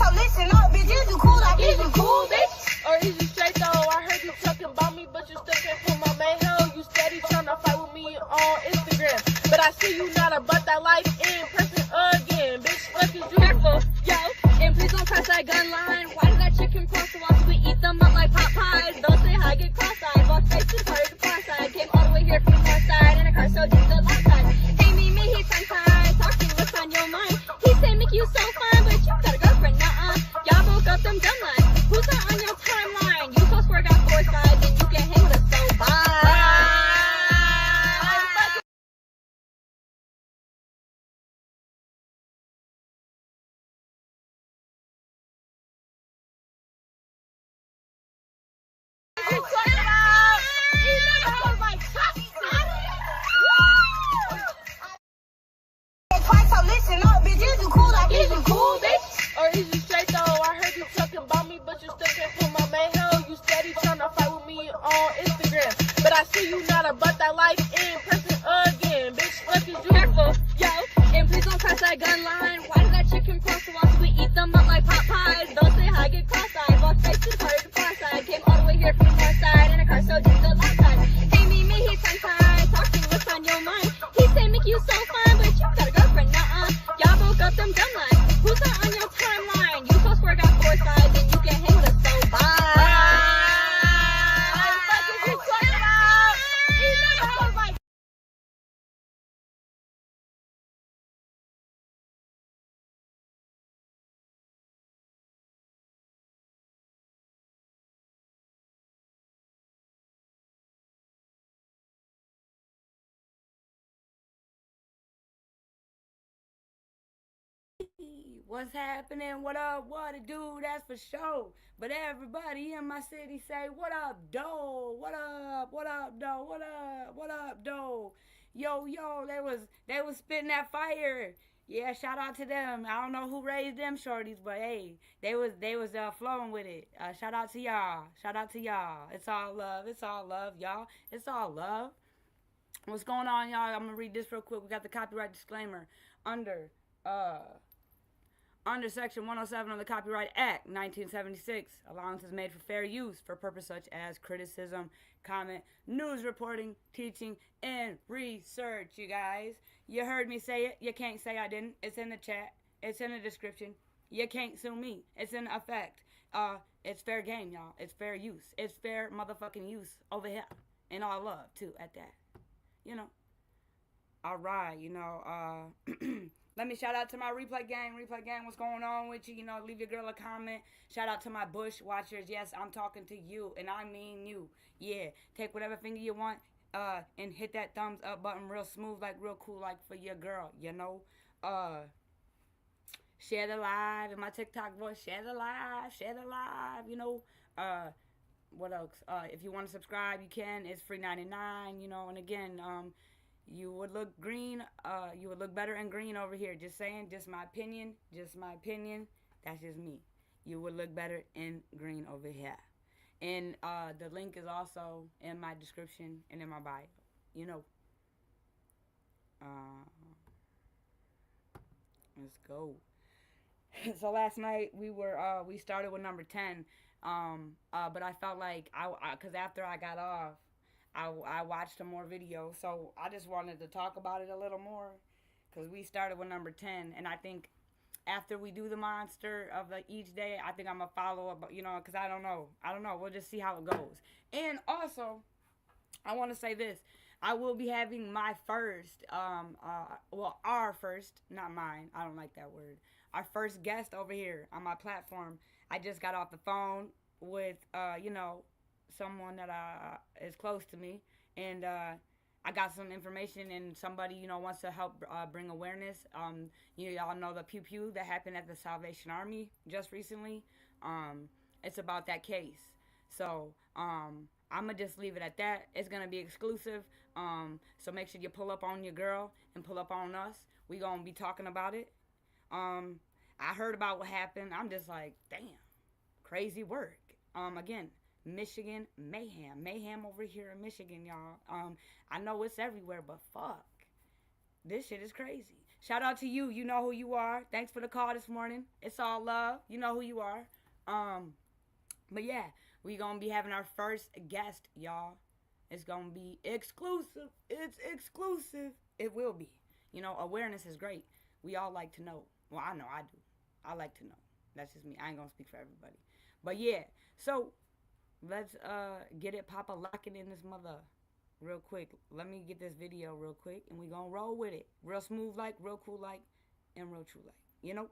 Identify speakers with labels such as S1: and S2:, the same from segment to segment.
S1: So listen up, bitch, is you cool? Like, is you cool, bitch?
S2: Or is you straight though? I heard you talking about me, but you still can't put my man hell. You steady trying to fight with me on Instagram. But I see you not about that life in person again. Bitch, fuck is you?
S3: Careful, yo, and please don't cross that gun line. Why does that chicken cross the walls? We eat them up like pot pies. Don't say hi, get cross-eyed. Both faces hard to far side. Came all the way here from the far side in a car so deep the left side. Hey, me, he's tongue-tied. Talking what's on your mind. He say make you so fine, but you got a girlfriend, nuh-uh. Y'all broke up them dumb lines. Who's not on your timeline? You so swear got 4 sides, and you can't hang with us, so bye.
S1: Twice, so listen up, bitch, is you cool? Like, is you cool, bitch?
S2: Or is you straight though? I heard you talking about me, but you still can't put my man hell. You steady trying to fight with me on Instagram. But I see you not about that life in person again. Bitch, fuck is you?
S3: Careful, yo, and please don't cross that gun line. Why does that chicken cross the walls? We eat them up like pot pies. Don't say hi, get cross-eyed. Both faces hard to far side. Came all the way here from the far side in a car so deep the left side. Hey, me, he's tongue-tied. Talking what's on your mind. He say make you so fine, but you got a girlfriend, nuh-uh. Y'all broke up them dumb lines. Who's not on your timeline? You so swear got 4 sides, and you can't hang with us, so bye.
S4: What's happening? What up? What it do? That's for sure. But everybody in my city say, what up, doe? What up? What up, doe? What up? What up, doe? Yo, they was spitting that fire. Yeah, shout out to them. I don't know who raised them shorties, but hey, they was flowing with it. Shout out to y'all. Shout out to y'all. It's all love. It's all love, y'all. It's all love. What's going on, y'all? I'm gonna read this real quick. We got the copyright disclaimer under Section 107 of the Copyright Act, 1976, allowance is made for fair use for purposes such as criticism, comment, news reporting, teaching, and research, you guys. You heard me say it. You can't say I didn't. It's in the chat. It's in the description. You can't sue me. It's in effect. It's fair game, y'all. It's fair use. It's fair motherfucking use over here. And all love, too, at that. You know. All right, you know, let me shout out to my replay gang. Replay gang, what's going on with you? You know, leave your girl a comment. Shout out to my Bush watchers. Yes, I'm talking to you, and I mean you. Yeah, take whatever finger you want and hit that thumbs up button real smooth, like real cool, like for your girl, you know. Share the live in my TikTok voice. Share the live, you know. What else? If you want to subscribe, you can. It's free 99, you know, and again, you would look green, you would look better in green over here. Just saying, just my opinion. That's just me. You would look better in green over here. And the link is also in my description and in my bio. You know. Let's go. So last night we started with number 10. But I felt like cause after I got off, I watched some more videos, so I just wanted to talk about it a little more, because we started with number 10, and I think after we do the monster of each day, I think I'm going to follow up, you know, because I don't know, we'll just see how it goes. And also, I want to say this, I will be having my first, our first, not mine, I don't like that word, our first guest over here on my platform. I just got off the phone with, you know, someone that is close to me, and I got some information, and somebody, you know, wants to help bring awareness. Y'all know the pew pew that happened at the Salvation Army just recently. It's about that case. So I'm gonna just leave it at that. It's gonna be exclusive. So make sure you pull up on your girl and pull up on us. We gonna be talking about it. I heard about what happened. I'm just like, damn, crazy work. Again, Michigan mayhem over here in Michigan, y'all. I know it's everywhere, but fuck, this shit is crazy. shout out to you. You know who you are. Thanks for the call this morning. It's all love. You know who you are. But yeah, we gonna be having our first guest, y'all. It's gonna be exclusive. It's exclusive. It will be. You know, awareness is great. We all like to know. Well, I know I do. I like to know. That's just me. I ain't gonna speak for everybody. But yeah, so let's get it Papa locking in this mother real quick. Let me get this video real quick and we gonna roll with it. Real smooth like, real cool like, and real true like. You know?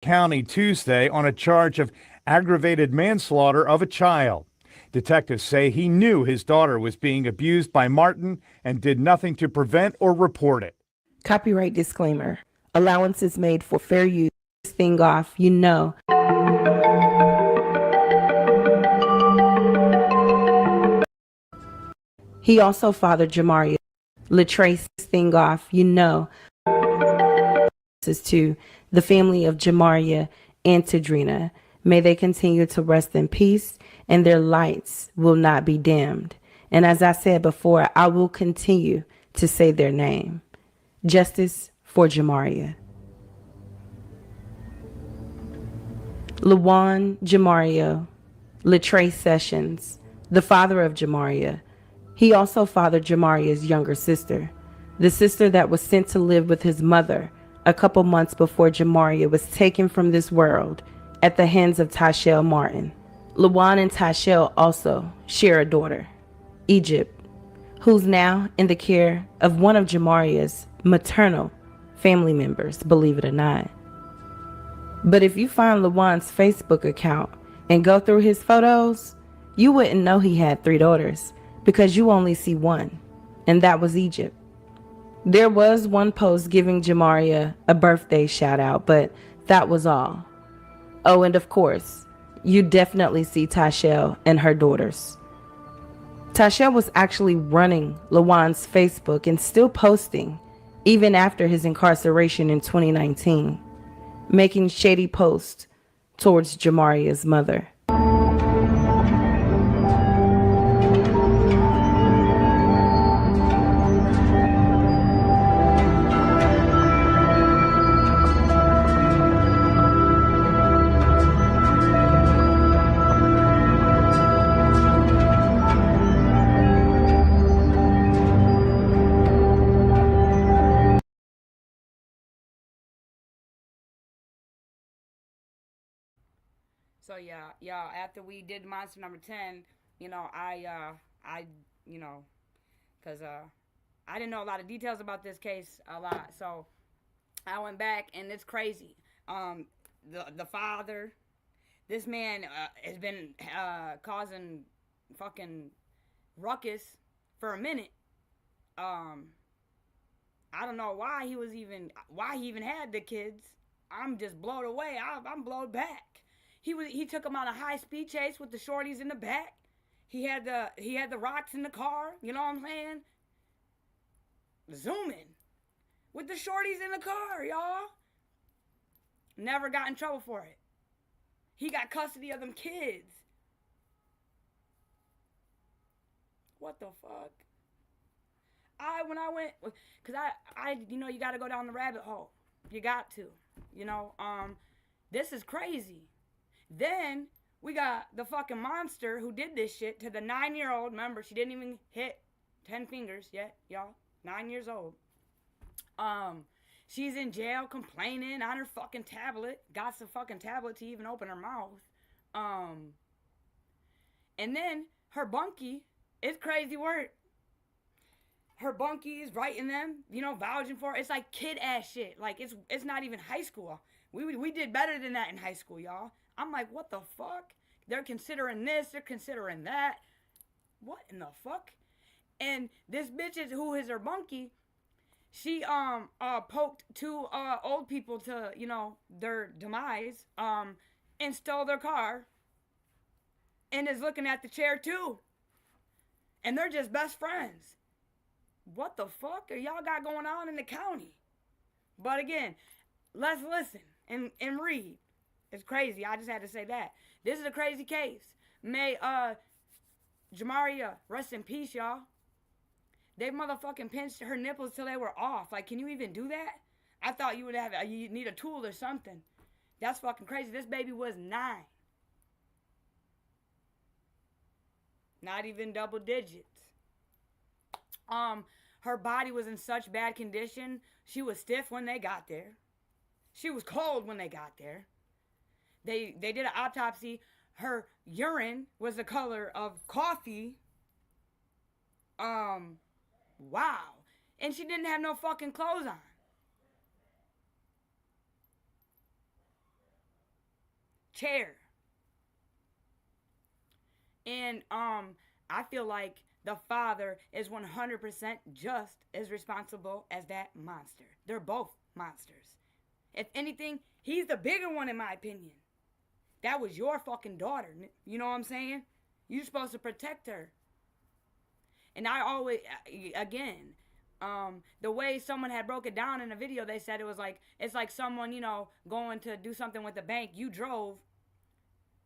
S5: County Tuesday on a charge of aggravated manslaughter of a child. Detectives say he knew his daughter was being abused by Martin and did nothing to prevent or report it.
S6: Copyright disclaimer. Allowances made for fair use. This thing off, you know. He also fathered Jamaria. Latrace thing off, you know. This is to the family of Jamaria and Tadrina. May they continue to rest in peace and their lights will not be dimmed. And as I said before, I will continue to say their name. Justice for Jamaria. Lawan Jamaria, Latrace Sessions, the father of Jamaria. He also fathered Jamaria's younger sister, the sister that was sent to live with his mother a couple months before Jamaria was taken from this world at the hands of Tashelle Martin. Lawan and Tashelle also share a daughter, Egypt, who's now in the care of one of Jamaria's maternal family members, believe it or not. But if you find Lawan's Facebook account and go through his photos, you wouldn't know he had 3 daughters because you only see one, and that was Egypt. There was one post giving Jamaria a birthday shout out, but that was all. Oh, and of course, you definitely see Tashelle and her daughters. Tashelle was actually running Lawan's Facebook and still posting, even after his incarceration in 2019, making shady posts towards Jamaria's mother.
S4: So yeah, after we did monster number 10, you know, you know, cause I didn't know a lot of details about this case a lot, so I went back and it's crazy. The father, this man has been causing fucking ruckus for a minute, I don't know why he even had the kids. I'm just blown away. I'm blown back. He took them on a high speed chase with the shorties in the back. He had the rocks in the car. You know what I'm saying? Zooming with the shorties in the car, y'all. Never got in trouble for it. He got custody of them kids. What the fuck? When I went, cause you gotta go down the rabbit hole. You got to, this is crazy. Then we got the fucking monster who did this shit to the 9-year-old. Remember, she didn't even hit 10 fingers yet, y'all. 9 years old. She's in jail complaining on her fucking tablet. Got the fucking tablet to even open her mouth. And then her bunkie, it's crazy work. Her bunkie is writing them, vouching for it. It's like kid ass shit. Like it's not even high school. We did better than that in high school, y'all. I'm like, what the fuck? They're considering this, they're considering that. What in the fuck? And this bitch who is her bunkie, she poked two old people to, their demise, and stole their car, and is looking at the chair too. And they're just best friends. What the fuck are y'all got going on in the county? But again, let's listen and read. It's crazy. I just had to say that. This is a crazy case. May Jamaria rest in peace, y'all. They motherfucking pinched her nipples till they were off. Like, can you even do that? I thought you need a tool or something. That's fucking crazy. This baby was 9. Not even double digits. Her body was in such bad condition. She was stiff when they got there. She was cold when they got there. They did an autopsy. Her urine was the color of coffee. Wow. And she didn't have no fucking clothes on. Chair. And I feel like the father is 100% just as responsible as that monster. They're both monsters. If anything, he's the bigger one in my opinion. That was your fucking daughter. You know what I'm saying? You're supposed to protect her. And I always, again, the way someone had broke it down in a video, they said it's like someone, going to do something with the bank. You drove,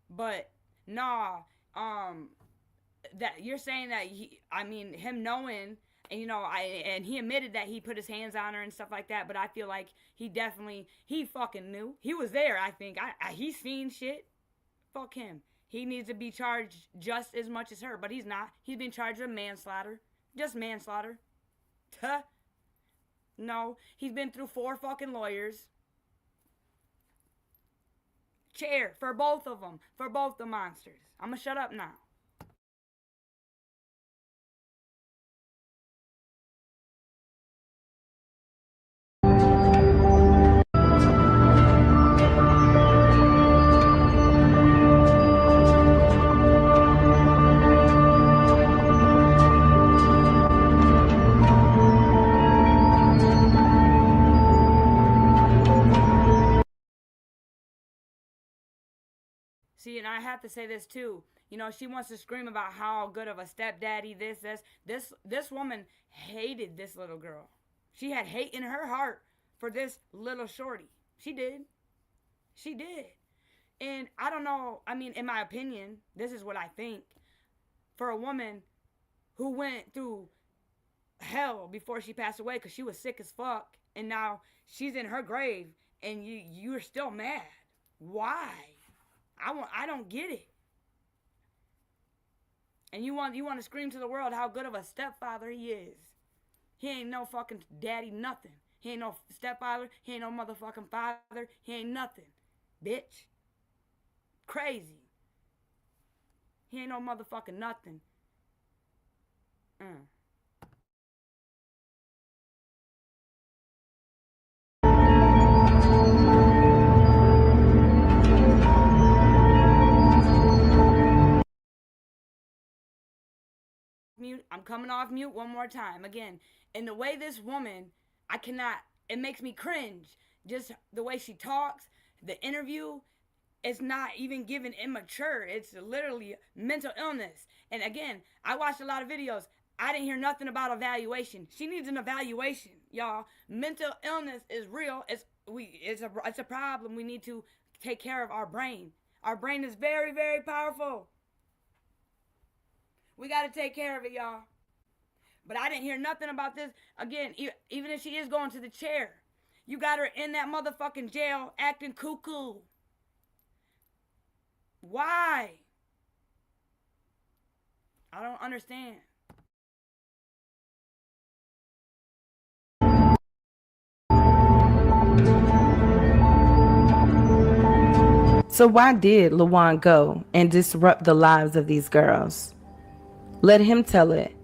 S4: but nah, that you're saying that him knowing, and and he admitted that he put his hands on her and stuff like that, but I feel like he fucking knew. He was there, I think. He's seen shit. Fuck him. He needs to be charged just as much as her, but he's not. He's been charged with manslaughter. Just manslaughter. Tuh. No, he's been through 4 fucking lawyers. Chair for both of them. For both the monsters. I'm gonna shut up now. See, and I have to say this too. She wants to scream about how good of a stepdaddy this woman hated this little girl. She had hate in her heart for this little shorty. She did. She did. And I don't know, in my opinion, this is what I think. For a woman who went through hell before she passed away because she was sick as fuck, and now she's in her grave, and you're still mad. Why? I don't get it. And you want to scream to the world how good of a stepfather he is. He ain't no fucking daddy nothing. He ain't no stepfather. He ain't no motherfucking father. He ain't nothing. Bitch. Crazy. He ain't no motherfucking nothing. mute. I'm coming off mute one more time. Again, and the way this woman, I cannot, it makes me cringe. Just the way she talks, the interview, it's not even given immature. It's literally mental illness. And again, I watched a lot of videos. I didn't hear nothing about evaluation. She needs an evaluation, y'all. Mental illness is real. It's a problem. We need to take care of our brain. Our brain is very, very powerful. We got to take care of it, y'all. But I didn't hear nothing about this. Again, even if she is going to the chair, you got her in that motherfucking jail acting cuckoo. Why? I don't understand.
S6: So why did Lawan go and disrupt the lives of these girls? Let him tell it.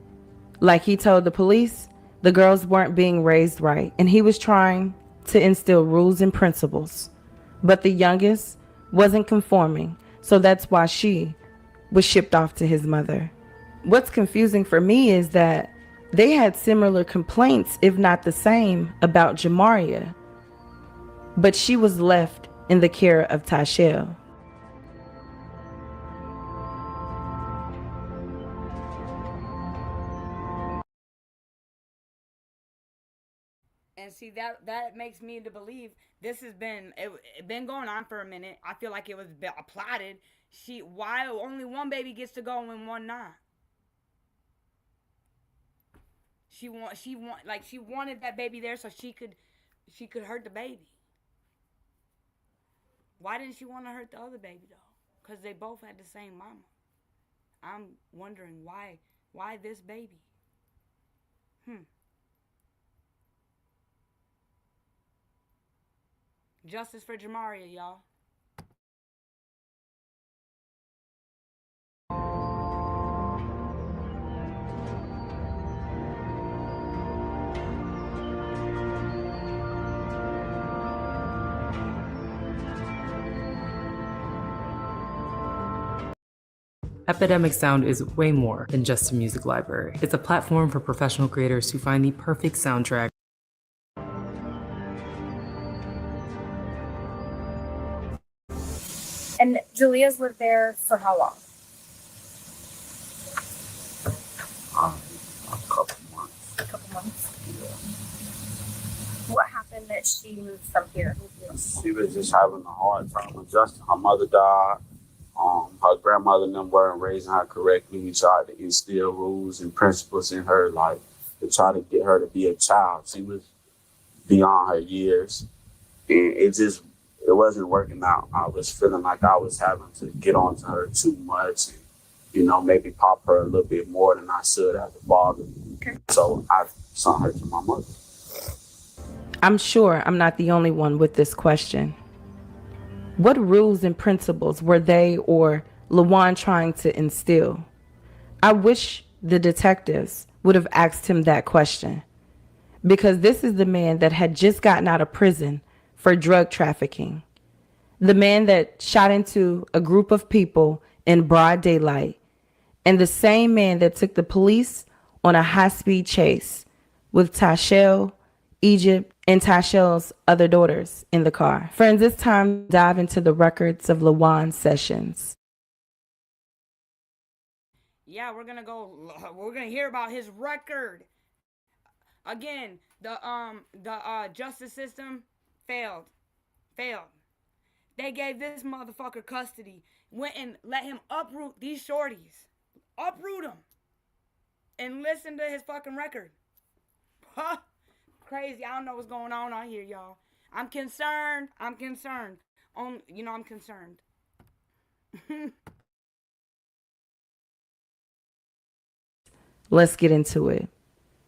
S6: Like he told the police, the girls weren't being raised right, and he was trying to instill rules and principles. But the youngest wasn't conforming, so that's why she was shipped off to his mother. What's confusing for me is that they had similar complaints, if not the same, about Jamaria, but she was left in the care of Tashelle.
S4: And see, that makes me to believe this has been been going on for a minute. I feel like it was plotted. Why only one baby gets to go and one not? She wanted that baby there so she could hurt the baby. Why didn't she want to hurt the other baby though? Because they both had the same mama. I'm wondering why this baby? Justice for Jamaria, y'all.
S7: Epidemic Sound is way more than just a music library. It's a platform for professional creators to find the perfect soundtrack.
S8: And Julia's lived there for how long?
S9: A couple months.
S8: A couple months.
S9: Yeah.
S8: What happened that she moved from here?
S9: She was just having a hard time adjusting. Her mother died. Her grandmother and them weren't raising her correctly. We tried to instill rules and principles in her, like to try to get her to be a child. She was beyond her years, and it wasn't working out. I was feeling like I was having to get onto her too much, and maybe pop her a little bit more than I should as a father.
S8: Okay.
S9: So I sent her to my mother.
S6: I'm sure I'm not the only one with this question. What rules and principles were they or Lawan trying to instill? I wish the detectives would have asked him that question, because this is the man that had just gotten out of prison for drug trafficking. The man that shot into a group of people in broad daylight, and the same man that took the police on a high-speed chase with Tashelle, Egypt, and Tashelle's other daughters in the car. Friends, it's time to dive into the records of Lawan's sessions.
S4: Yeah, we're gonna hear about his record. Again, the justice system failed. They gave this motherfucker custody. Went and let him uproot these shorties. Uproot them. And listen to his fucking record. Huh? Crazy. I don't know what's going on out here, y'all. I'm concerned. I'm concerned.
S6: Let's get into it.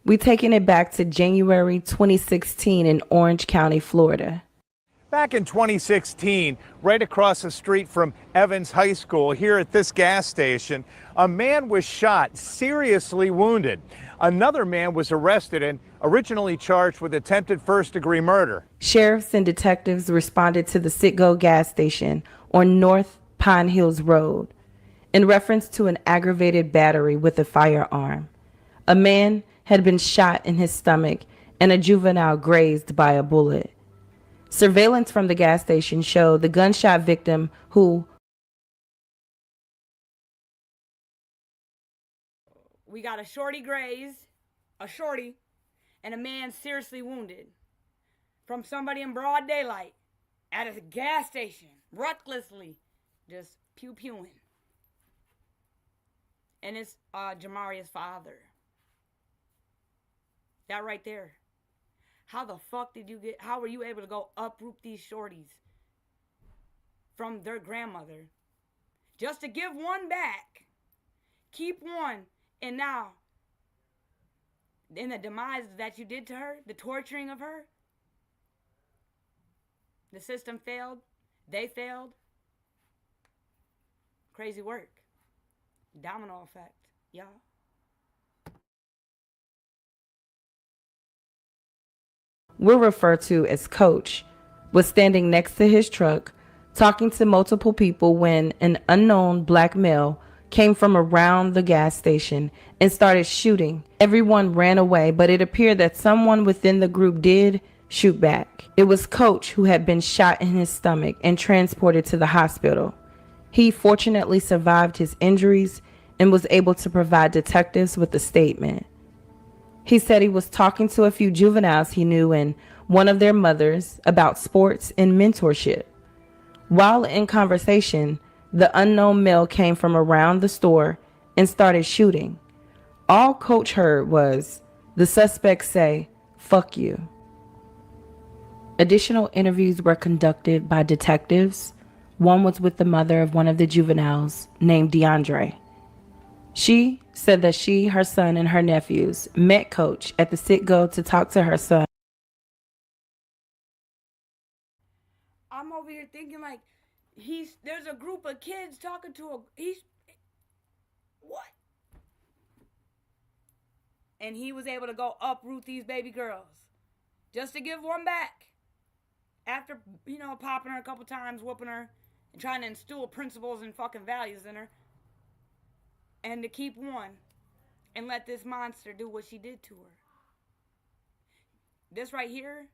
S6: We taking it back to January 2016 in Orange County, Florida.
S5: Back in 2016, right across the street from Evans High School, here at this gas station, a man was shot, seriously wounded. Another man was arrested and originally charged with attempted first-degree murder.
S6: Sheriffs and detectives responded to the Citgo gas station on North Pine Hills Road in reference to an aggravated battery with a firearm. A man had been shot in his stomach and a juvenile grazed by a bullet. Surveillance from the gas station showed the gunshot victim who...
S4: We got a shorty grazed, a shorty, and a man seriously wounded from somebody in broad daylight at a gas station, recklessly, just pew-pewing. And it's Jamaria's father. That right there. How the fuck how were you able to go uproot these shorties from their grandmother just to give one back, keep one, and now, in the demise that you did to her, the torturing of her, the system failed, they failed. Crazy work. Domino effect, y'all.
S6: We'll refer to as Coach, was standing next to his truck, talking to multiple people when an unknown black male came from around the gas station and started shooting. Everyone ran away, but it appeared that someone within the group did shoot back. It was Coach who had been shot in his stomach and transported to the hospital. He fortunately survived his injuries and was able to provide detectives with a statement. He said he was talking to a few juveniles he knew and one of their mothers about sports and mentorship. While in conversation, the unknown male came from around the store and started shooting. All Coach heard was the suspect say, "Fuck you." Additional interviews were conducted by detectives. One was with the mother of one of the juveniles named DeAndre. She said that she, her son, and her nephews met Coach at the sit-go to talk to her son.
S4: I'm over here thinking like, there's a group of kids talking to what? And he was able to go uproot these baby girls just to give one back. After, popping her a couple times, whooping her, and trying to instill principles and fucking values in her. And to keep one and let this monster do what she did to her. This right here,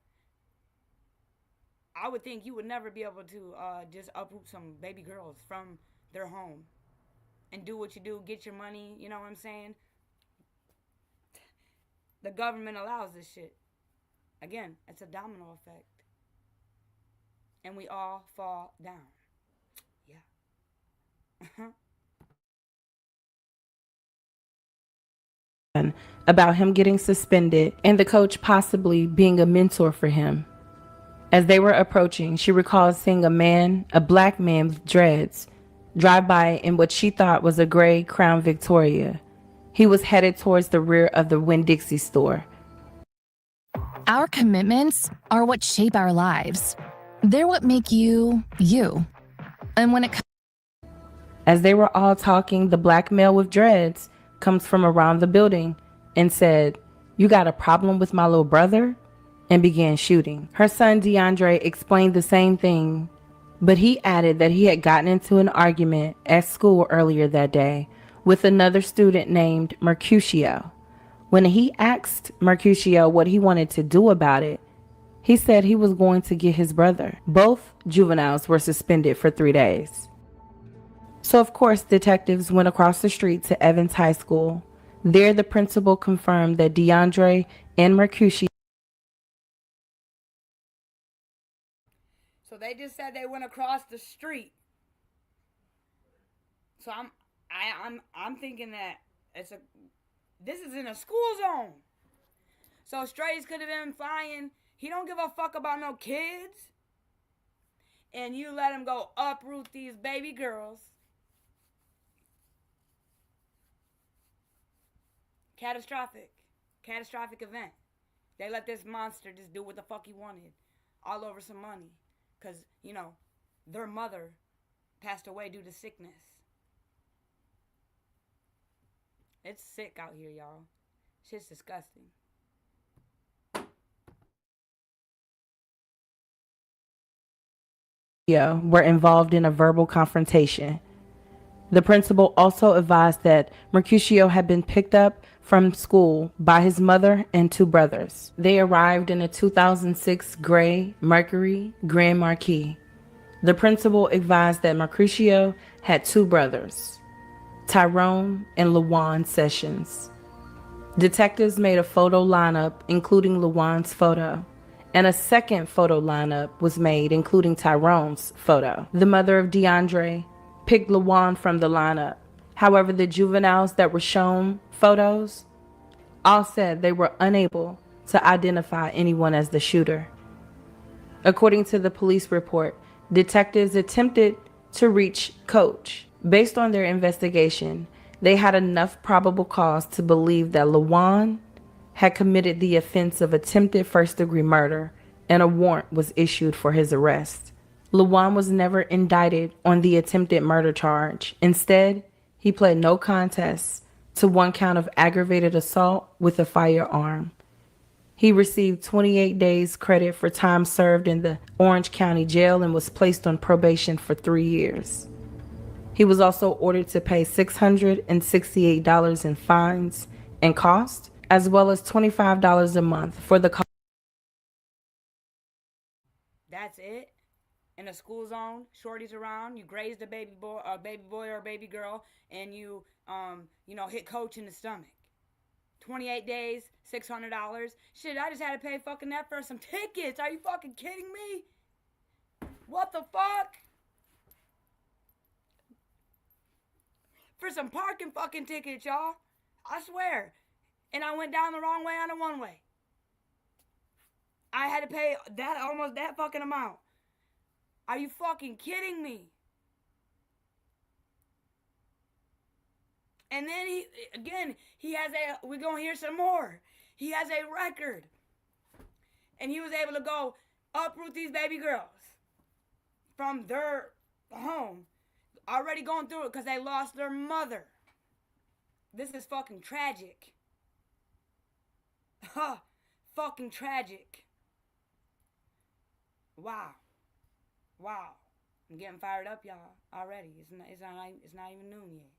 S4: I would think you would never be able to just uproot some baby girls from their home and do what you do, get your money, you know what I'm saying? The government allows this shit. Again, it's a domino effect. And we all fall down. Yeah.
S6: About him getting suspended and the coach possibly being a mentor for him. As they were approaching, she recalls seeing a black man with dreads, drive by in what she thought was a gray Crown Victoria. He was headed towards the rear of the Winn-Dixie store.
S10: Our commitments are what shape our lives. They're what make you, you. And when it comes...
S6: As they were all talking, the black male with dreads comes from around the building and said, "You got a problem with my little brother?" and began shooting. Her son DeAndre explained the same thing, but he added that he had gotten into an argument at school earlier that day with another student named Mercutio. When he asked Mercutio what he wanted to do about it, he said he was going to get his brother. Both juveniles were suspended for 3 days. So of course, detectives went across the street to Evans High School. There, the principal confirmed that DeAndre and Mercutio...
S4: So they just said they went across the street. So I'm thinking that this is in a school zone. So Strays could have been flying. He don't give a fuck about no kids. And you let him go uproot these baby girls. Catastrophic event. They let this monster just do what the fuck he wanted. All over some money. Because, their mother passed away due to sickness. It's sick out here, y'all. Shit's disgusting.
S6: Were involved in a verbal confrontation. The principal also advised that Mercutio had been picked up from school by his mother and two brothers. They arrived in a 2006 gray Mercury Grand Marquis. The principal advised that Mercutio had two brothers, Tyrone and LaJuan Sessions. Detectives made a photo lineup including LaJuan's photo, and a second photo lineup was made including Tyrone's photo. The mother of DeAndre picked LaJuan from the lineup. However, the juveniles that were shown photos all said they were unable to identify anyone as the shooter. According to the police report, detectives attempted to reach Coach. Based on their investigation, they had enough probable cause to believe that LaJuan had committed the offense of attempted first-degree murder, and a warrant was issued for his arrest. LaJuan was never indicted on the attempted murder charge. Instead, he pled no contest to one count of aggravated assault with a firearm. He received 28 days credit for time served in the Orange County Jail and was placed on probation for 3 years. He was also ordered to pay $668 in fines and costs, as well as $25 a month for the cost.
S4: That's it? In a school zone, shorties around, you grazed a baby boy or a baby girl, and you hit Coach in the stomach. 28 days, $600. Shit, I just had to pay fucking that for some tickets. Are you fucking kidding me? What the fuck? For some parking fucking tickets, y'all. I swear. And I went down the wrong way on a one-way. I had to pay almost that fucking amount. Are you fucking kidding me? And then we're going to hear some more. He has a record. And he was able to go uproot these baby girls from their home. Already going through it because they lost their mother. This is fucking tragic. Fucking tragic. Wow. I'm getting fired up, y'all, already. It's not even noon yet.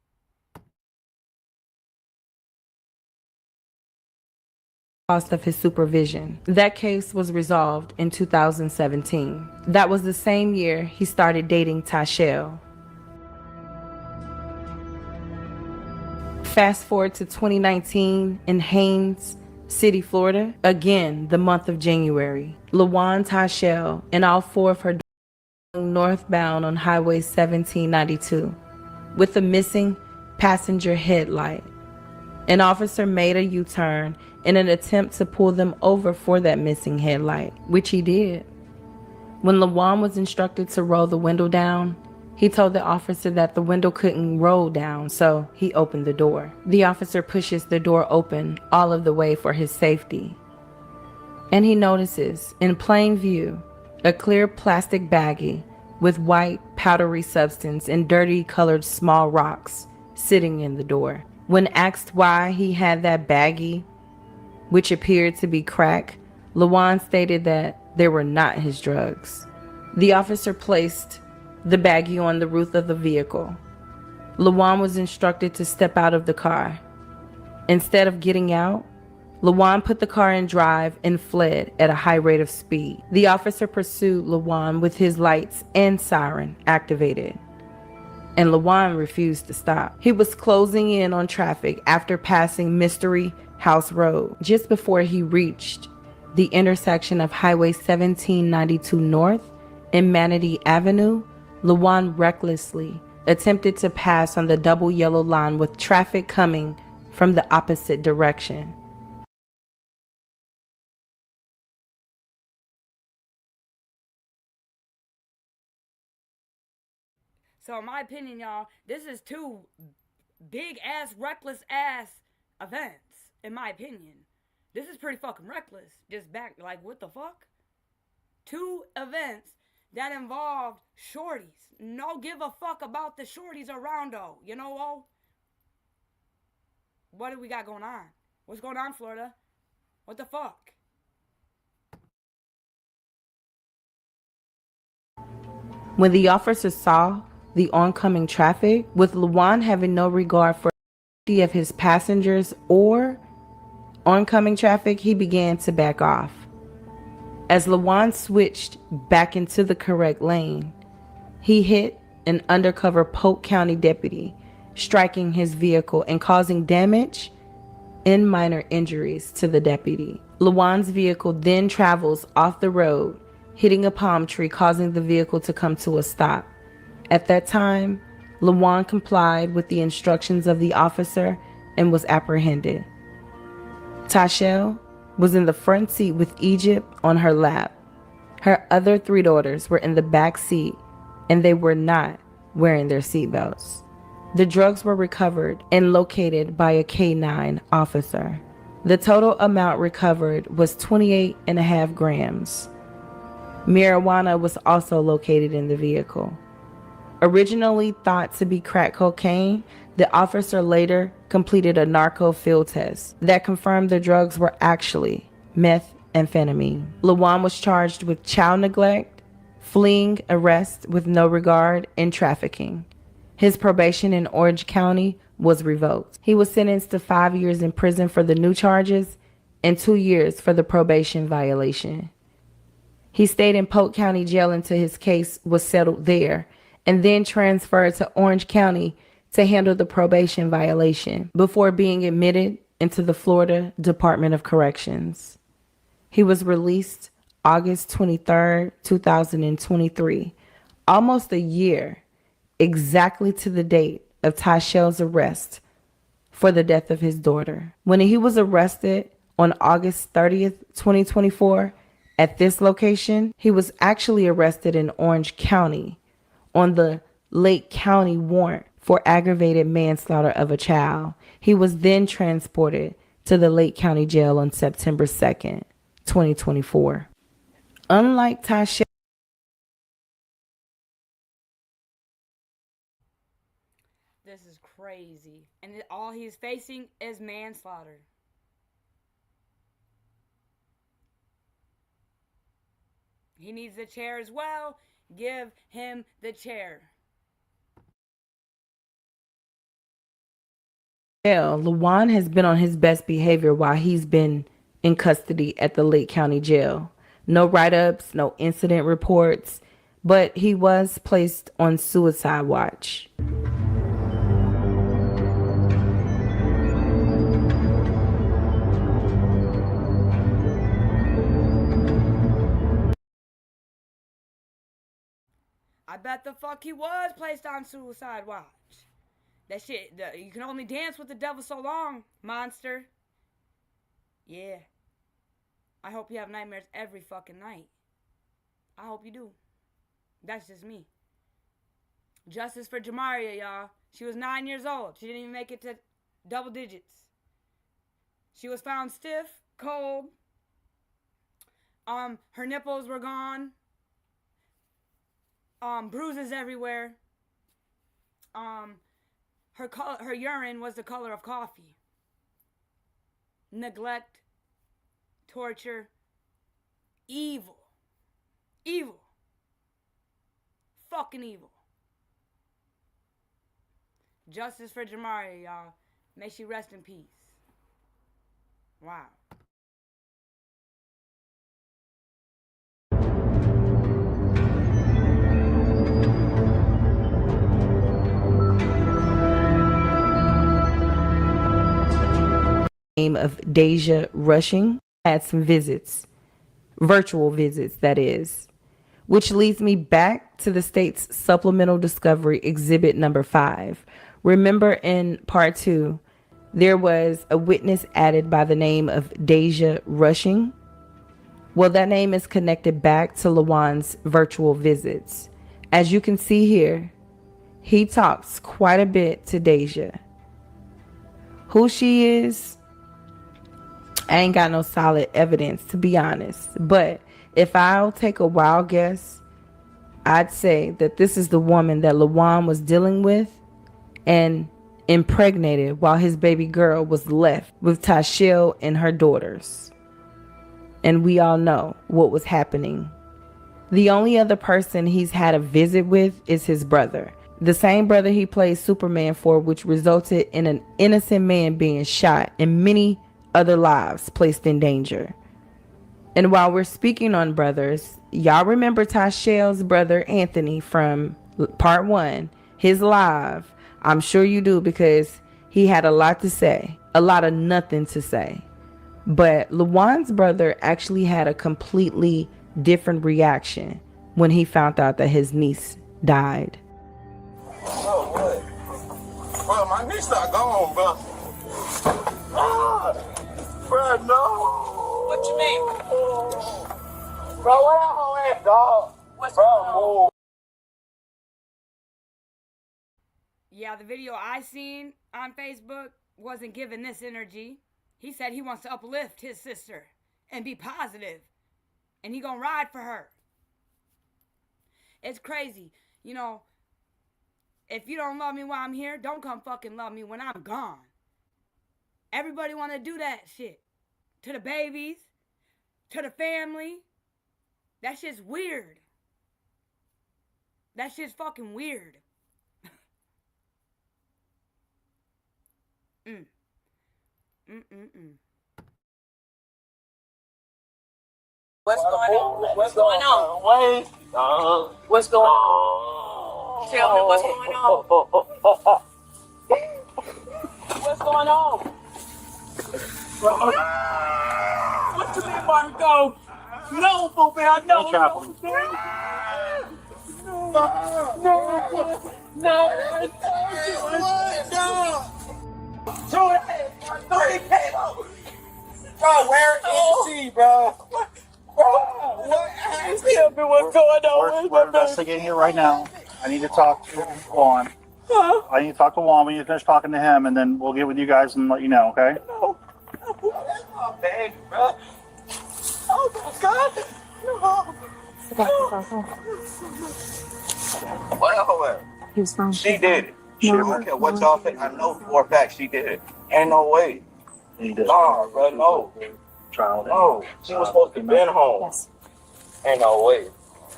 S6: Cost of his supervision. That case was resolved in 2017. That was the same year he started dating Tyshell. Fast forward to 2019 in Haines City, Florida. Again, the month of January. LaJuan Tyshell and all four of her northbound on Highway 1792 with a missing passenger headlight. An officer made a U-turn in an attempt to pull them over for that missing headlight, which he did. When LaJuan was instructed to roll the window down, he told the officer that the window couldn't roll down, so he opened the door. The officer pushes the door open all of the way for his safety. And he notices, in plain view, a clear plastic baggie with white, powdery substance and dirty colored small rocks sitting in the door. When asked why he had that baggie, which appeared to be crack, LaJuan stated that they were not his drugs. The officer placed the baggie on the roof of the vehicle. LaJuan was instructed to step out of the car. Instead of getting out, LaJuan put the car in drive and fled at a high rate of speed. The officer pursued LaJuan with his lights and siren activated, and LaJuan refused to stop. He was closing in on traffic after passing Mystery House Road. Just before he reached the intersection of Highway 1792 North and Manatee Avenue, LaJuan recklessly attempted to pass on the double yellow line with traffic coming from the opposite direction.
S4: So in my opinion, y'all, this is two big-ass, reckless-ass events, in my opinion. This is pretty fucking reckless. Just like, what the fuck? Two events that involved shorties. No give a fuck about the shorties around, though. You know, what do we got going on? What's going on, Florida? What the fuck?
S6: When the officer saw the oncoming traffic, with LaJuan having no regard for of his passengers or oncoming traffic, he began to back off. As Lawan switched back into the correct lane, he hit an undercover Polk County deputy, striking his vehicle and causing damage and minor injuries to the deputy. Lawan's vehicle then travels off the road, hitting a palm tree, causing the vehicle to come to a stop. At that time, Lawan complied with the instructions of the officer and was apprehended. Tashelle was in the front seat with Egypt on her lap. Her other 3 daughters were in the back seat, and they were not wearing their seatbelts. The drugs were recovered and located by a K-9 officer. The total amount recovered was 28.5 grams. Marijuana was also located in the vehicle. Originally thought to be crack cocaine, the officer later completed a narco field test that confirmed the drugs were actually methamphetamine. Lawan was charged with child neglect, fleeing arrest with no regard, and trafficking. His probation in Orange County was revoked. He was sentenced to 5 years in prison for the new charges and 2 years for the probation violation. He stayed in Polk County Jail until his case was settled there, and then transferred to Orange County to handle the probation violation before being admitted into the Florida Department of Corrections. He was released August 23, 2023, almost a year exactly to the date of Tashelle's arrest for the death of his daughter. When he was arrested on August 30th, 2024, at this location, he was actually arrested in Orange County on the Lake County warrant for aggravated manslaughter of a child. He was then transported to the Lake County Jail on September 2nd, 2024. Unlike Tashelle,
S4: This is crazy. And all he's facing is manslaughter. He needs the chair as well. Give him the chair.
S6: Lawan has been on his best behavior while he's been in custody at the Lake County Jail. No write-ups, no incident reports, but he was placed on suicide watch.
S4: I bet the fuck he was placed on suicide watch. That shit, you can only dance with the devil so long, monster. Yeah. I hope you have nightmares every fucking night. I hope you do. That's just me. Justice for Jamaria, y'all. She was 9 years old. She didn't even make it to double digits. She was found stiff, cold. Her nipples were gone. Bruises everywhere. Her urine was the color of coffee. Neglect, torture, evil. Evil. Fucking evil. Justice for Jamaria, y'all. May she rest in peace. Wow.
S6: Name of Deja Rushing had some visits, virtual visits that is, which leads me back to the state's supplemental discovery exhibit number 5. Remember in part 2, there was a witness added by the name of Deja Rushing? Well, that name is connected back to Lawan's virtual visits. As you can see here, he talks quite a bit to Deja. Who she is, I ain't got no solid evidence, to be honest. But if I'll take a wild guess, I'd say that this is the woman that Lawan was dealing with and impregnated while his baby girl was left with Tashelle and her daughters. And we all know what was happening. The only other person he's had a visit with is his brother. The same brother he played Superman for, which resulted in an innocent man being shot and many other lives placed in danger. And while we're speaking on brothers, y'all remember Tashel's brother Anthony from part 1, his live. I'm sure you do, because he had a lot to say, a lot of nothing to say. But Lawan's brother actually had a completely different reaction when he found out that his niece died.
S11: Oh, what? Bro, my niece not gone, bro. Bro, no. What you mean? Bro, where that hoe at, dog? What's going on?
S4: Yeah, the video I seen on Facebook wasn't giving this energy. He said he wants to uplift his sister and be positive, and he gonna ride for her. It's crazy. You know, if you don't love me while I'm here, don't come fucking love me when I'm gone. Everybody want to do that shit. To the babies, to the family. That shit's weird. That shit's fucking weird.
S1: What's going on? What's going on?
S11: Wait.
S1: What's going on? Tell me what's going on. What's going on? What you mean, Marco? No, Bobby, I know.
S11: Bro, where is she, bro?
S1: Tell me what's going on.
S12: We're investigating it right now. I need to talk to Juan. I need to talk to Juan. We need to finish talking to him, and then we'll get with you guys and let you know, okay?
S11: Oh, baby, bro. Oh, my God. What? She did it. I don't care what y'all think. I know for a fact she did it. Ain't no way. Nah, bro, no. No, she was supposed to be home. Yes. Ain't no way.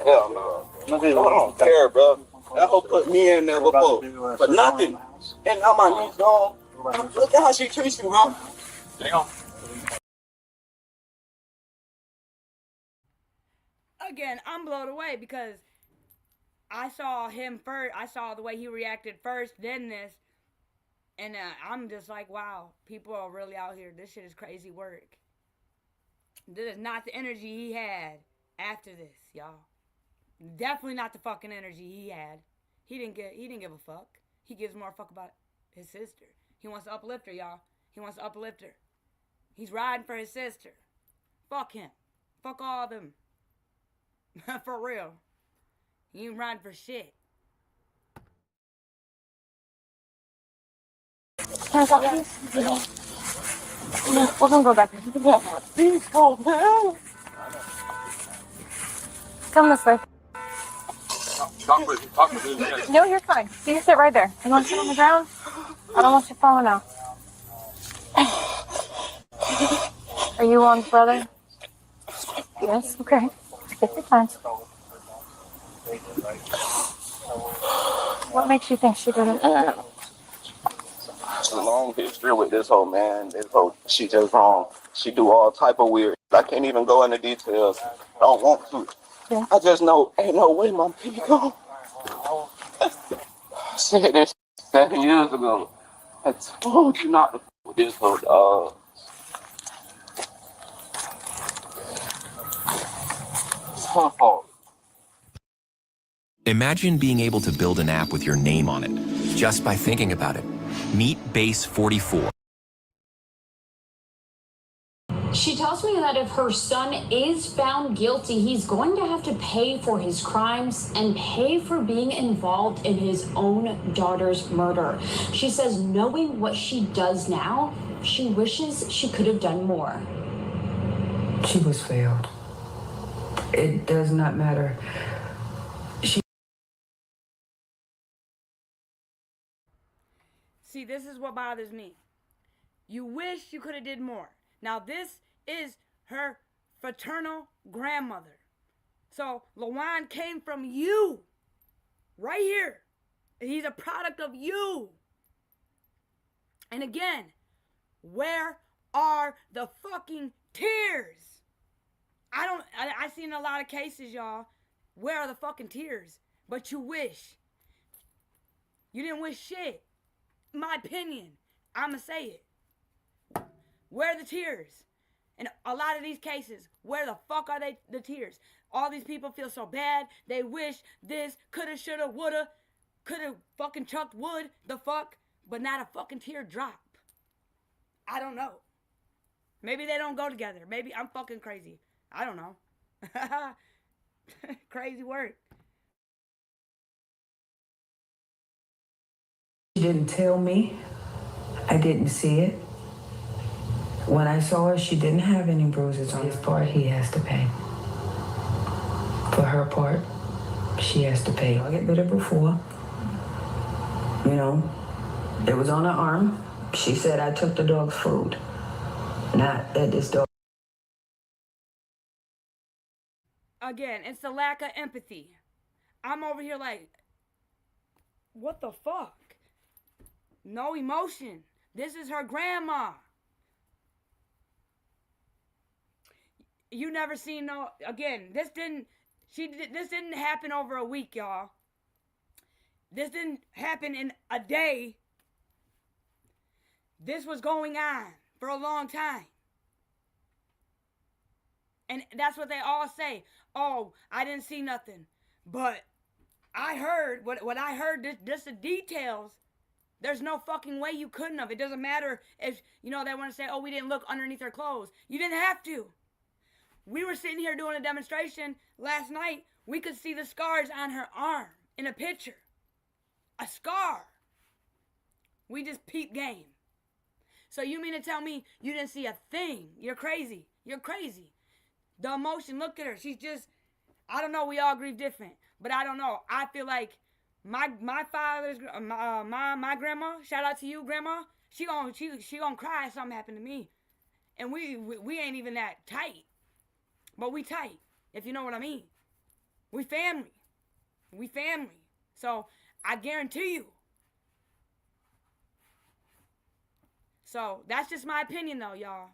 S11: Hell no. I don't care, bro. That hoe put me in there before. For nothing. And now my niece gone. Look at how she treats you, bro. Damn.
S4: Again, I'm blown away because I saw him first. I saw the way he reacted first, then this. And I'm just like, wow, people are really out here. This shit is crazy work. This is not the energy he had after this, y'all. Definitely not the fucking energy he had. He didn't give a fuck. He gives more fuck about his sister. He wants to uplift her, y'all. He wants to uplift her. He's riding for his sister. Fuck him. Fuck all of them. For real. He ain't riding for shit.
S1: We're gonna go back. Come this way. No, you're fine. You can sit right there. You want to sit on the ground? I don't want you falling out. Are you on, brother? Yes. Okay. Take your time. What makes you think she did it?
S11: It's a long history with this whole man. This whole, she just wrong. She do all type of weird. I can't even go into details. I don't want to.
S1: Yeah.
S11: I just know ain't no way my people go. I said this 7 years ago. I told you not to f with this whole dog. It's her fault.
S13: Imagine being able to build an app with your name on it, just by thinking about it. Meet Base 44.
S14: She tells me that if her son is found guilty, he's going to have to pay for his crimes and pay for being involved in his own daughter's murder. She says knowing what she does now, she wishes she could have done more.
S15: She was failed. It does not matter.
S4: See, this is what bothers me. You wish you could have did more. Now, this is her fraternal grandmother. So, Lawan came from you. Right here. He's a product of you. And again, where are the fucking tears? I seen a lot of cases, y'all. Where are the fucking tears? But you wish. You didn't wish shit. My opinion. I'ma say it. Where are the tears? In a lot of these cases, where the fuck are the tears? All these people feel so bad. They wish this, coulda, shoulda, woulda, coulda fucking chucked wood, the fuck, but not a fucking tear drop. I don't know. Maybe they don't go together. Maybe I'm fucking crazy. I don't know. Crazy work.
S15: She didn't tell me. I didn't see it. When I saw her, she didn't have any bruises on his part. He has to pay. For her part, she has to pay. I get better before. You know, it was on her arm. She said I took the dog's food. Not that this dog.
S4: Again, it's the lack of empathy. I'm over here like, what the fuck? No emotion. This is her grandma. You never seen no, again, this didn't happen over a week, y'all. This didn't happen in a day. This was going on for a long time. And that's what they all say. Oh, I didn't see nothing. But I heard, what I heard, just the details. There's no fucking way you couldn't have. It doesn't matter if, you know, they want to say, oh, we didn't look underneath her clothes. You didn't have to. We were sitting here doing a demonstration last night. We could see the scars on her arm in a picture. A scar. We just peep game. So you mean to tell me you didn't see a thing? You're crazy. You're crazy. The emotion, look at her. She's just, I don't know, we all grieve different. But I don't know. I feel like my father's, my grandma, shout out to you, grandma, she gonna cry if something happened to me. And we ain't even that tight. But we tight, if you know what I mean. We family. We family. So I guarantee you. So that's just my opinion though, y'all.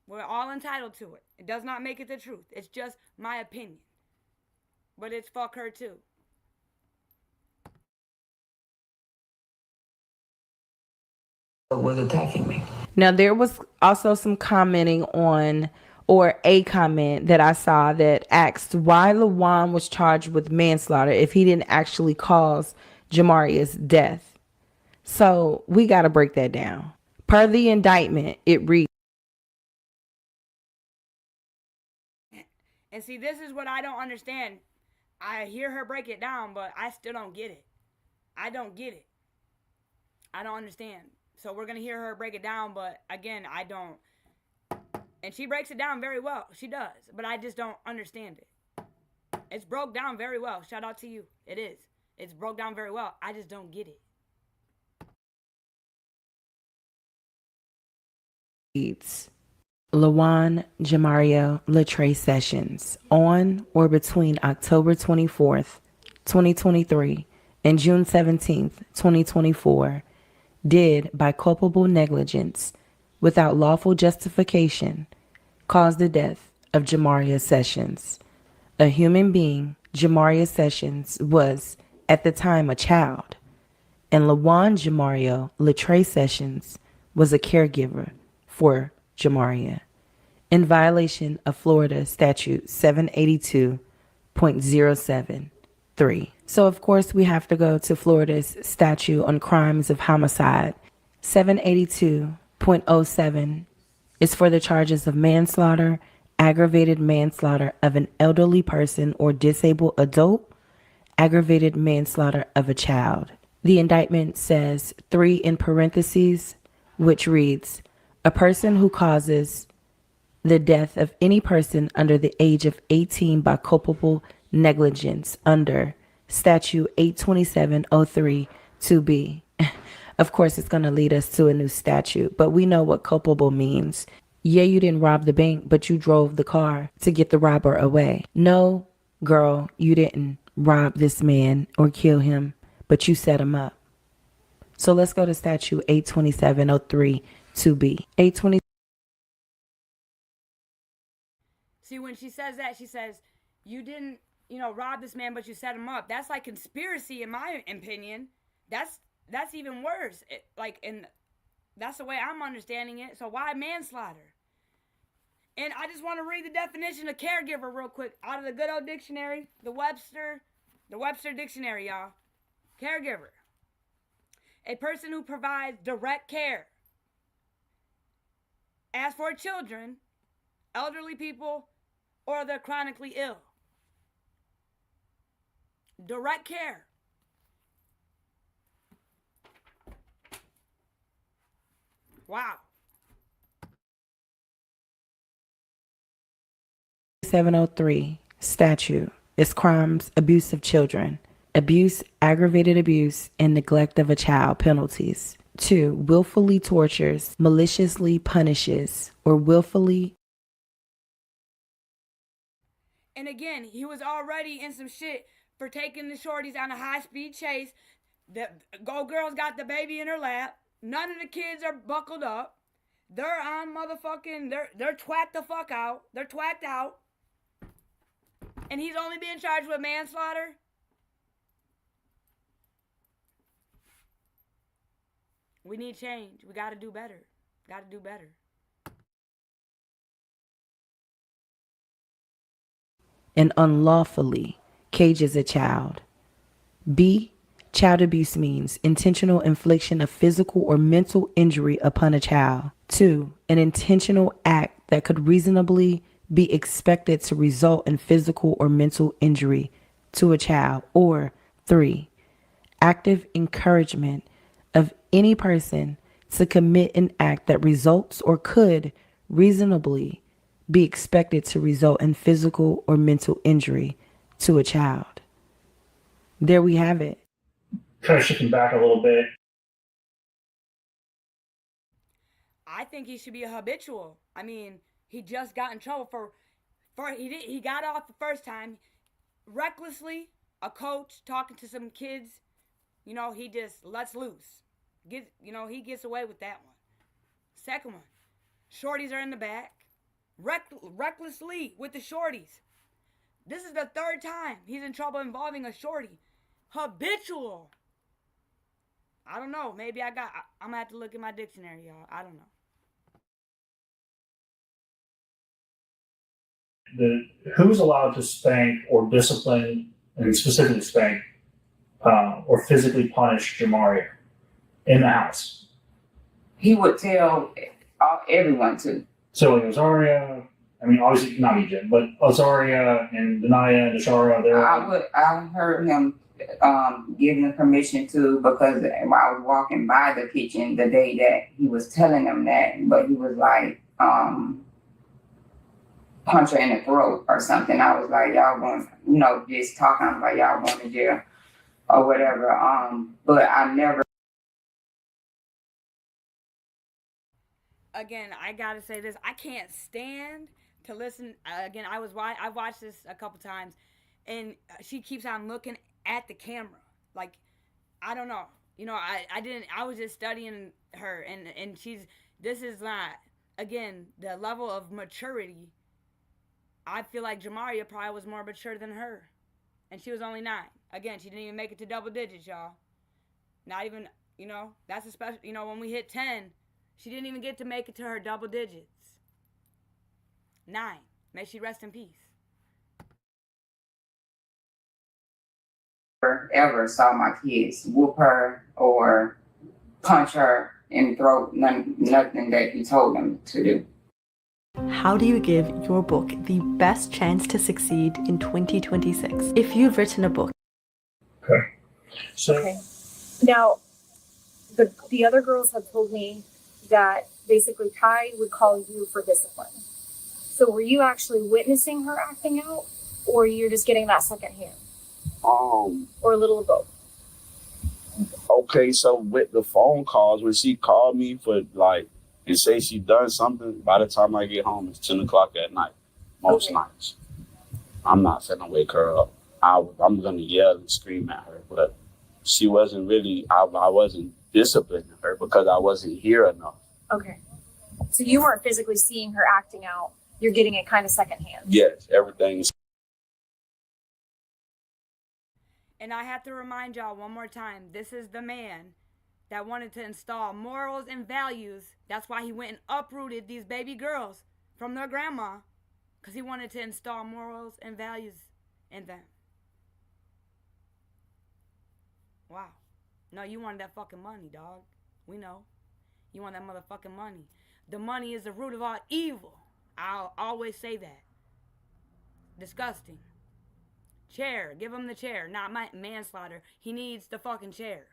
S4: We're all entitled to it. It does not make it the truth. It's just my opinion. But it's fuck her too.
S15: Was attacking me.
S6: Now, there was also some commenting on, or a comment that I saw that asked why Lawan was charged with manslaughter if he didn't actually cause Jamaria's death. So we got to break that down. Per the indictment, it reads.
S4: And see, this is what I don't understand. I hear her break it down, but I still don't get it. I don't get it. I don't understand. So we're going to hear her break it down, but again, I don't. And she breaks it down very well. She does. But I just don't understand it. It's broke down very well. Shout out to you. It is. It's broke down very well. I just don't get it.
S6: It's Lawan Jamaria Latreille Sessions on or between October 24th, 2023 and June 17th, 2024 did by culpable negligence without lawful justification cause the death of Jamaria Sessions. A human being, Jamaria Sessions was at the time a child, and Lawan Jamaria Latreille Sessions was a caregiver for Jamaria in violation of Florida Statute 782.073. So, of course, we have to go to Florida's statute on crimes of homicide. 782.07 is for the charges of manslaughter, aggravated manslaughter of an elderly person or disabled adult, aggravated manslaughter of a child. The indictment says 3 in parentheses, which reads, a person who causes the death of any person under the age of 18 by culpable negligence under Statute 827.03 2B. Of course, it's going to lead us to a new statute, but we know what culpable means. Yeah, you didn't rob the bank, but you drove the car to get the robber away. No, girl, you didn't rob this man or kill him, but you set him up. So let's go to statute 82703 2B. 820.
S4: See, when she says that, she says, you didn't, rob this man, but you set him up. That's like conspiracy, in my opinion. That's even worse. And that's the way I'm understanding it. So why manslaughter? And I just want to read the definition of caregiver real quick out of the good old dictionary, the Webster Dictionary, y'all. Caregiver. A person who provides direct care. As for children, elderly people, or the chronically ill. Direct care. Wow.
S6: 703 statute is crimes, abuse of children, abuse, aggravated abuse, and neglect of a child penalties. 2, willfully tortures, maliciously punishes, or willfully.
S4: And again, he was already in some shit for taking the shorties on a high-speed chase. The girl's got the baby in her lap. None of the kids are buckled up. They're on motherfucking, they're twacked the fuck out. They're twacked out. And he's only being charged with manslaughter? We need change. We gotta do better. Gotta do better.
S6: And unlawfully cages a child. B, child abuse means intentional infliction of physical or mental injury upon a child. 2, an intentional act that could reasonably be expected to result in physical or mental injury to a child. Or 3, active encouragement of any person to commit an act that results or could reasonably be expected to result in physical or mental injury to a child. There we have it.
S12: Kind of shifting back a little bit.
S4: I think he should be a habitual. I mean, he just got in trouble for he got off the first time recklessly. A coach talking to some kids, he just lets loose. He gets away with that one. Second one, shorties are in the back. Recklessly with the shorties. This is the third time he's in trouble involving a shorty. Habitual. I don't know. Maybe I'm gonna have to look at my dictionary, y'all. I don't know.
S12: Who's allowed to spank or discipline, and specifically spank, or physically punish Jamaria in the house?
S16: He would tell everyone to.
S12: So like Azaria, obviously not Egypt, but Azaria and Denaya and Deshara,
S16: I heard him give them permission to, because I was walking by the kitchen the day that he was telling them that, but he was like, punch her in the throat or something. I was like, y'all going, just talking about y'all going to jail or whatever. But I never.
S4: Again, I gotta say this. I can't stand to listen. Again, I watched this a couple times, and she keeps on looking at the camera. Like, I don't know. I was just studying her, and this is not, again, the level of maturity. I feel like Jamaria probably was more mature than her, and she was only 9. Again, she didn't even make it to double digits, y'all. Not even, that's a special, when we hit 10, she didn't even get to make it to her double digits. 9. May she rest in peace.
S16: Ever saw my kids whoop her or punch her in the throat. Nothing that he told them to do.
S17: How do you give your book the best chance to succeed in 2026? If you've written a book.
S12: Okay. So.
S8: Okay. Now, the other girls have told me that basically Kai would call you for discipline. So were you actually witnessing her acting out, or you're just getting that secondhand? Or a little of both?
S9: Okay, so with the phone calls, when she called me and say she done something, by the time I get home, it's 10 o'clock at night, most nights. I'm not finna wake her up. I'm gonna yell and scream at her, but she wasn't really, I wasn't disciplining her because I wasn't here enough.
S8: Okay. So you weren't physically seeing her acting out. You're getting it kind of secondhand.
S9: Yes, everything is.
S4: And I have to remind y'all one more time, this is the man that wanted to install morals and values. That's why he went and uprooted these baby girls from their grandma, because he wanted to install morals and values in them. Wow. No, you wanted that fucking money, dog. We know. You want that motherfucking money. The money is the root of all evil. I'll always say that. Disgusting. Chair. Give him the chair, not my manslaughter. He needs the fucking chair.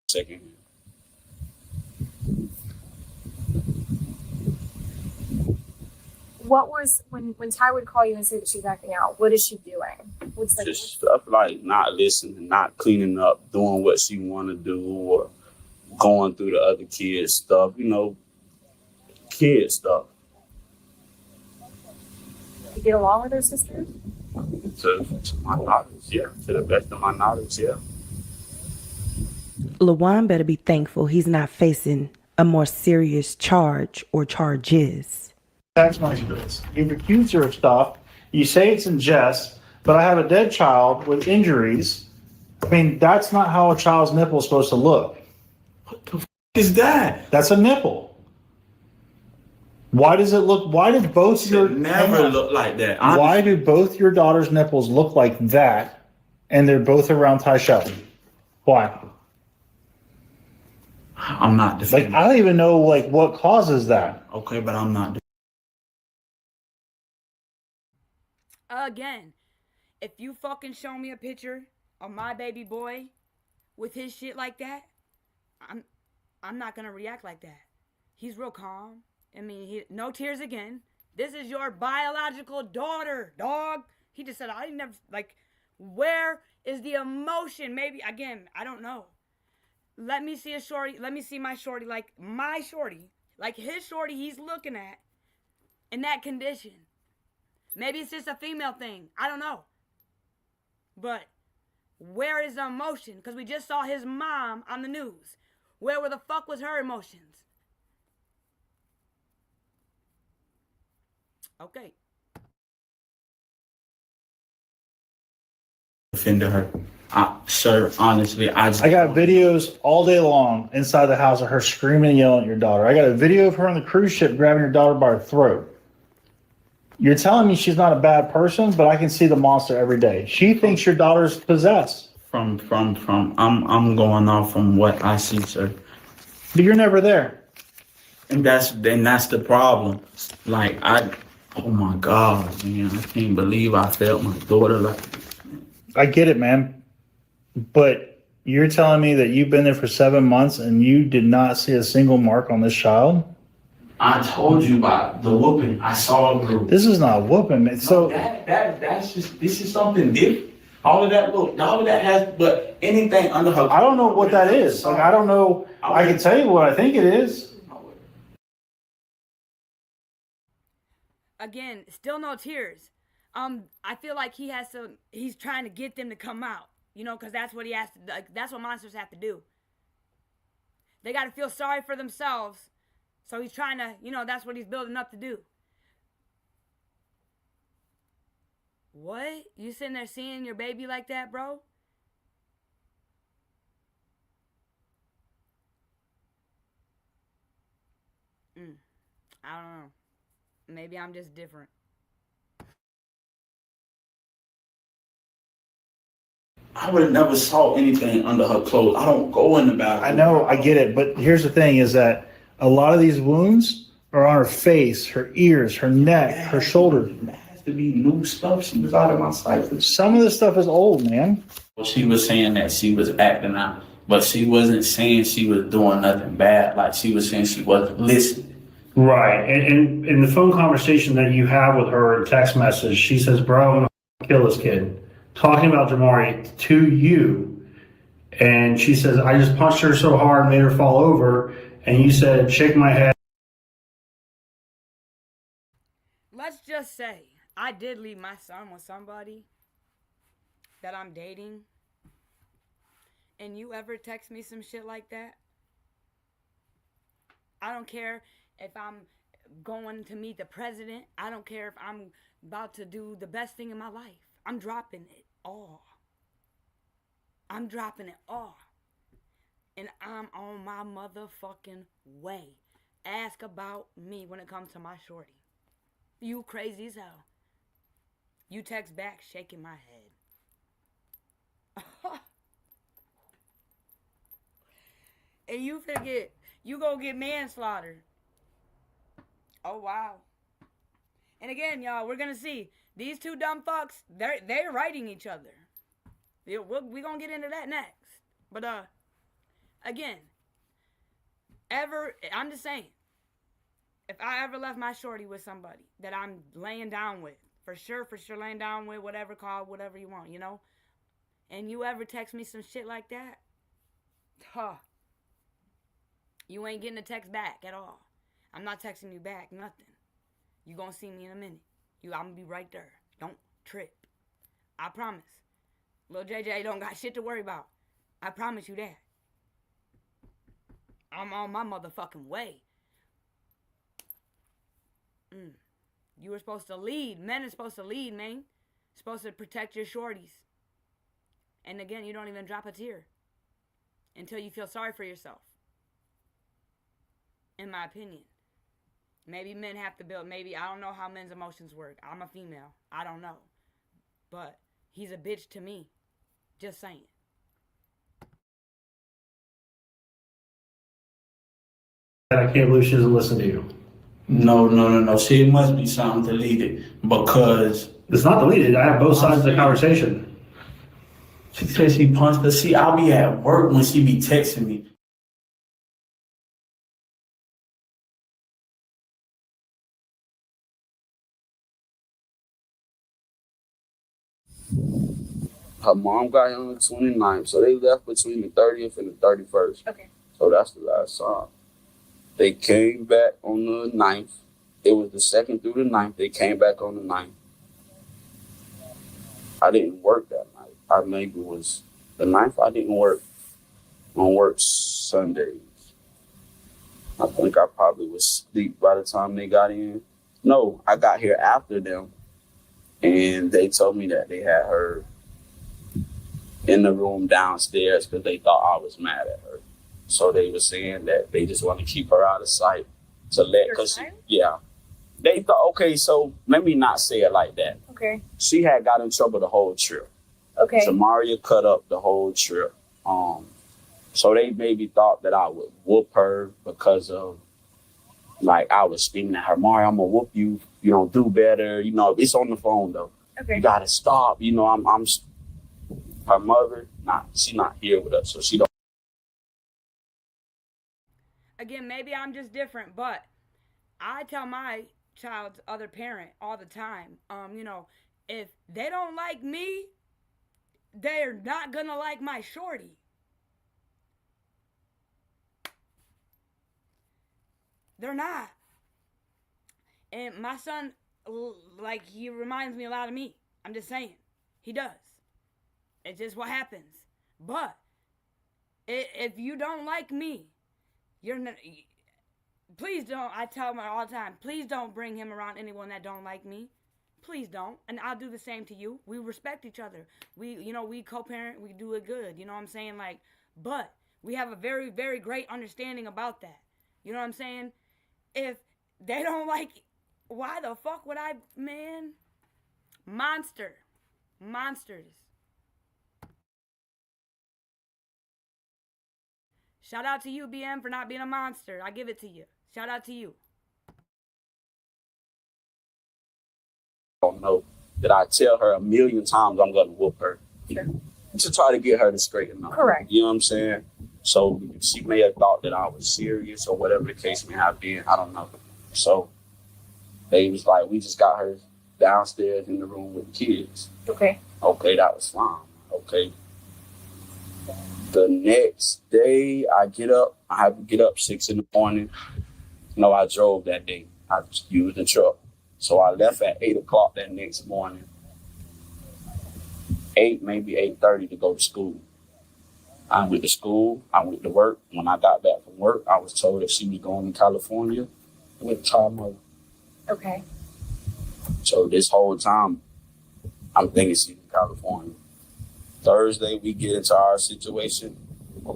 S9: Second.
S8: What was when Ty would call you and say that she's acting out? What is she doing? What's like
S9: Just stuff like not listening, not cleaning up, doing what she want to do, or going through the other kids' stuff, you know, kid stuff.
S8: you get along with her sisters?
S9: To my knowledge, yeah. To the best of my knowledge, yeah.
S6: Lawan better be thankful he's not facing a more serious charge or charges.
S12: That's my experience. You've accused her of stuff. You say it's in jest, but I have a dead child with injuries. I mean, that's not how a child's nipple is supposed to look.
S9: What the f*** is that?
S12: That's a nipple. Why does it look? Why did both your
S9: never look like that?
S12: Why do both your daughter's nipples look like that, and they're both around Ty Shelby? Why?
S9: I'm not defending.
S12: Like, I don't even know what causes that.
S9: Okay, but I'm not.
S4: Again, if you fucking show me a picture of my baby boy with his shit like that, I'm not gonna react like that. He's real calm. I mean, no tears again. This is your biological daughter, dog. He just said, I never, where is the emotion? Maybe, again, I don't know. Let me see a shorty. Let me see my shorty, like his shorty he's looking at in that condition. Maybe it's just a female thing. I don't know. But where is the emotion? Because we just saw his mom on the news. Where the fuck was her emotions? Okay.
S9: Offended her. Sir, honestly, I
S12: got videos all day long inside the house of her screaming and yelling at your daughter. I got a video of her on the cruise ship grabbing your daughter by her throat. You're telling me she's not a bad person, but I can see the monster every day. She thinks your daughter's possessed.
S9: I'm going off from what I see, sir.
S12: But you're never there.
S9: And that's the problem. Oh my God, man, I can't believe I felt my daughter
S12: I get it, man. But you're telling me that you've been there for 7 months and you did not see a single mark on this child?
S9: I told you about the whooping. I saw a group.
S12: This is not whooping, man. So
S9: that's just, this is something different. All of that has, but anything under her.
S12: I don't know what that is. I don't know. I can tell you what I think it is.
S4: Again, still no tears. I feel like he's trying to get them to come out, because that's what he has to, that's what monsters have to do. They got to feel sorry for themselves. So he's trying to, that's what he's building up to do. What? You sitting there seeing your baby like that, bro? I don't know. Maybe I'm just different.
S9: I would have never saw anything under her clothes. I don't go in the bathroom.
S12: I know, I get it. But here's the thing is that a lot of these wounds are on her face, her ears, her neck, her shoulders.
S9: It has to be new stuff. She was out of my sight.
S12: Some of this stuff is old, man.
S9: Well, she was saying that she was acting out, but she wasn't saying she was doing nothing bad. Like, she was saying she wasn't listening.
S12: Right. And in the phone conversation that you have with her, text message, she says, bro, I'm going to kill this kid. Talking about Jamari to you. And she says, I just punched her so hard, made her fall over. And you said, shake my head.
S4: Let's just say I did leave my son with somebody. that I'm dating and you ever text me some shit like that, I don't care if I'm going to meet the president. I don't care if I'm about to do the best thing in my life. I'm dropping it all. I'm dropping it all. And I'm on my motherfucking way. Ask about me when it comes to my shorty. You crazy as hell. You text back shaking my head. And you forget, you go get manslaughter. Oh, wow. And again, y'all, we're going to see. These two dumb fucks, they're writing each other. We're going to get into that next. But, again, I'm just saying, if I ever left my shorty with somebody that I'm laying down with, for sure laying down with, whatever you want, you know? And you ever text me some shit like that? You ain't getting a text back at all. I'm not texting you back, nothing. You gonna see me in a minute. I'm gonna be right there. Don't trip. I promise. Lil JJ don't got shit to worry about. I promise you that. I'm on my motherfucking way. You were supposed to lead. Men are supposed to lead, man. Supposed to protect your shorties. And again, you don't even drop a tear until you feel sorry for yourself. In my opinion. Maybe men have to build. Maybe, I don't know how men's emotions work. I'm a female. I don't know. But he's a bitch to me. Just saying.
S12: I can't believe she doesn't listen to you.
S9: No. She must be something deleted because
S12: it's not deleted. I have both sides of the conversation.
S9: She said she punched her. See, I'll be at work when she be texting me. Her mom got here on the 29th, so they left between the 30th and the 31st.
S8: Okay.
S9: So that's the last time. They came back on the 9th. It was the 2nd through the 9th. They came back on the 9th. I didn't work that night. I maybe was the 9th. I didn't work. I don't work Sundays. I think I probably was asleep by the time they got in. No, I got here after them. And they told me that they had her in the room downstairs because they thought I was mad at her. So they were saying that they just want to keep her out of sight to let, they thought, okay, so let me not say it like that.
S8: Okay.
S9: She had got in trouble the whole trip.
S8: Okay.
S9: Jamaria cut up the whole trip. So they maybe thought that I would whoop her because of, like, I was screaming at her, Mario, I'm gonna whoop you. You know, do better. You know, it's on the phone though.
S8: Okay.
S9: You gotta stop. You know, I'm her mother. She's not here with us, so she don't.
S4: Again, maybe I'm just different, but I tell my child's other parent all the time, you know, if they don't like me, they're not gonna like my shorty. They're not. And my son, like, he reminds me a lot of me. I'm just saying. He does. It's just what happens. But if you don't like me, you're not, please don't, I tell him all the time, please don't bring him around anyone that don't like me. Please don't. And I'll do the same to you. We respect each other. We co-parent, we do it good. You know what I'm saying? Like, but we have a very, very great understanding about that. You know what I'm saying? If they don't like, why the fuck would I, man? Monsters. Shout out to you, BM, for not being a monster. I give it to you. Shout out to you.
S9: I don't know that I tell her a million times I'm gonna whoop her.
S8: Sure.
S9: To try to get her to straighten up.
S8: Correct.
S9: You know what I'm saying? So she may have thought that I was serious or whatever the case may have been. I don't know. So they was like, we just got her downstairs in the room with the kids.
S8: Okay.
S9: Okay, that was fine. Okay. The next day I get up. I have to get up 6 in the morning. No, I drove that day. I just used the truck. So I left at 8 o'clock that next morning. 8, maybe 8:30 to go to school. I went to school, I went to work. When I got back from work, I was told that she was going to California with her mother.
S8: Okay.
S9: So this whole time, I'm thinking she's in California. Thursday, we get into our situation.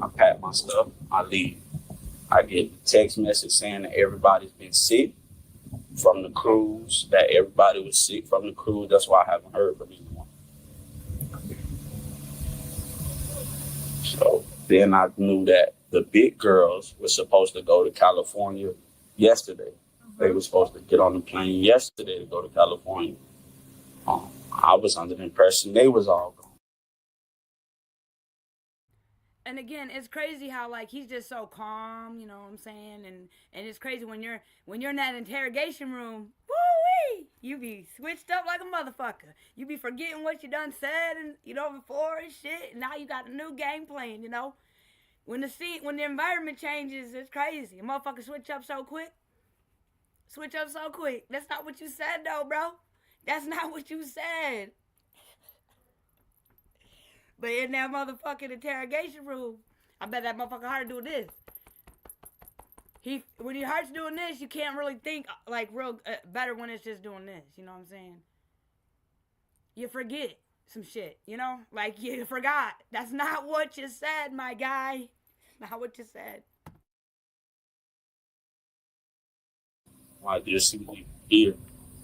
S9: I pack my stuff, I leave. I get a text message saying that everybody's been sick from the cruise, that everybody was sick from the cruise. That's why I haven't heard from anyone. So then I knew that the big girls were supposed to go to California yesterday. They were supposed to get on the plane yesterday to go to California. I was under the impression they was all gone.
S4: And again, it's crazy how like he's just so calm, you know what I'm saying? And it's crazy when you're in that interrogation room, woo-wee, you be switched up like a motherfucker. You be forgetting what you done said and before and shit. And now you got a new game plan, When the environment changes, it's crazy. A motherfucker switch up so quick. That's not what you said though, bro. That's not what you said. But in that motherfucking interrogation room, I bet that motherfucker heart doing this. When your heart's doing this, you can't really think like real better when it's just doing this. You know what I'm saying? You forget some shit, Like you forgot. That's not what you said, my guy. Not what you said.
S9: I just simply here.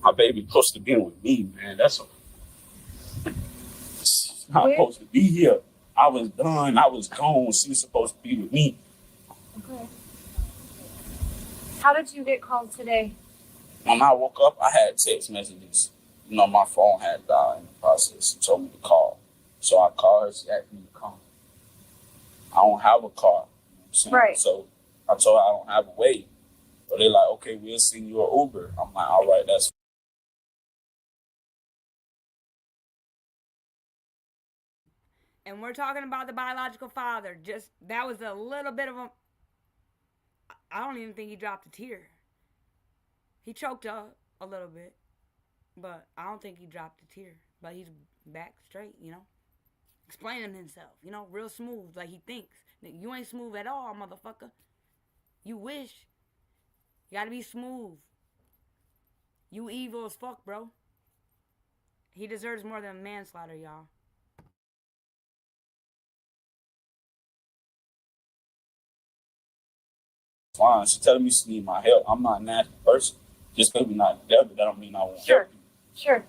S9: My baby supposed to be with me, man. That's not supposed to be here. I was done. I was gone. She was supposed to be with me.
S8: Okay. How did you get called today?
S9: When I woke up, I had text messages. My phone had died in the process. She told me to call. So I called her. She asked me to come. I don't have a car.
S8: Right.
S9: So I told her I don't have a way. So they're like, okay, we'll send you an Uber. I'm like, all right, that's.
S4: And we're talking about the biological father. That was a little bit of a... I don't even think he dropped a tear. He choked up a little bit. But I don't think he dropped a tear. But he's back straight, Explaining himself, real smooth, like he thinks. You ain't smooth at all, motherfucker. You wish. You gotta be smooth. You evil as fuck, bro. He deserves more than manslaughter, y'all.
S9: Fine. She telling me she need my help. I'm not a nasty person. Just because we're not together, that don't mean I won't help you.
S8: Sure.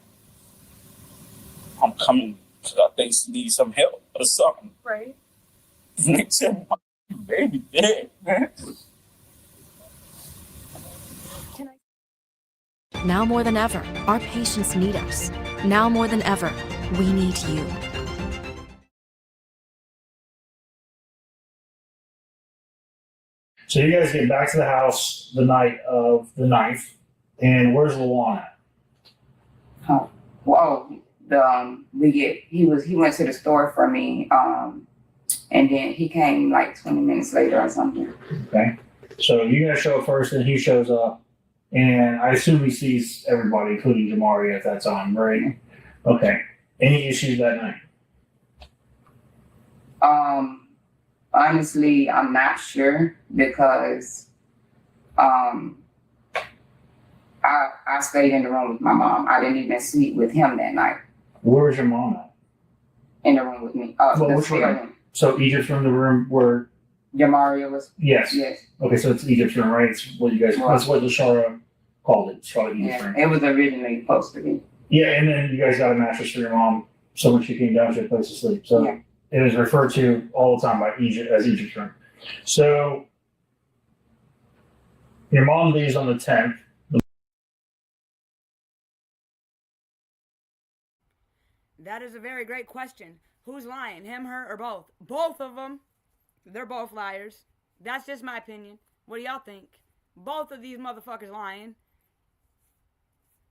S9: I'm coming because I think she needs some help or something.
S8: Right.
S9: They tell me my baby dead, man.
S18: Now more than ever, our patients need us. Now more than ever, we need you.
S12: So you guys get back to the house the night of the 9th, and where's Lawan at?
S16: Oh, well, he went to the store for me, and then he came like 20 minutes later or something.
S12: Okay. So you guys show up first, and he shows up, and I assume he sees everybody, including Jamari at that time, right? Okay. Any issues that night?
S16: Honestly, I'm not sure because I stayed in the room with my mom. I didn't even sleep with him that night.
S12: Where was your mom at?
S16: In the room with me.
S12: Which room? So Egypt's room, the room where
S16: Jamaria was?
S12: Yes.
S16: Yes.
S12: Okay, so it's Egypt's room, right? It's what you guys, that's what Lashara called it. Charlotte Egypt's room.
S16: It was originally supposed to be.
S12: Yeah, and then you guys got a mattress for your mom so when she came down to a place to sleep. So it is referred to all the time by Egypt as Egypt's room. So your mom leaves on the 10th.
S4: That is a very great question. Who's lying, him, her, or both? Both of them. They're both liars. That's just my opinion. What do y'all think? Both of these motherfuckers lying.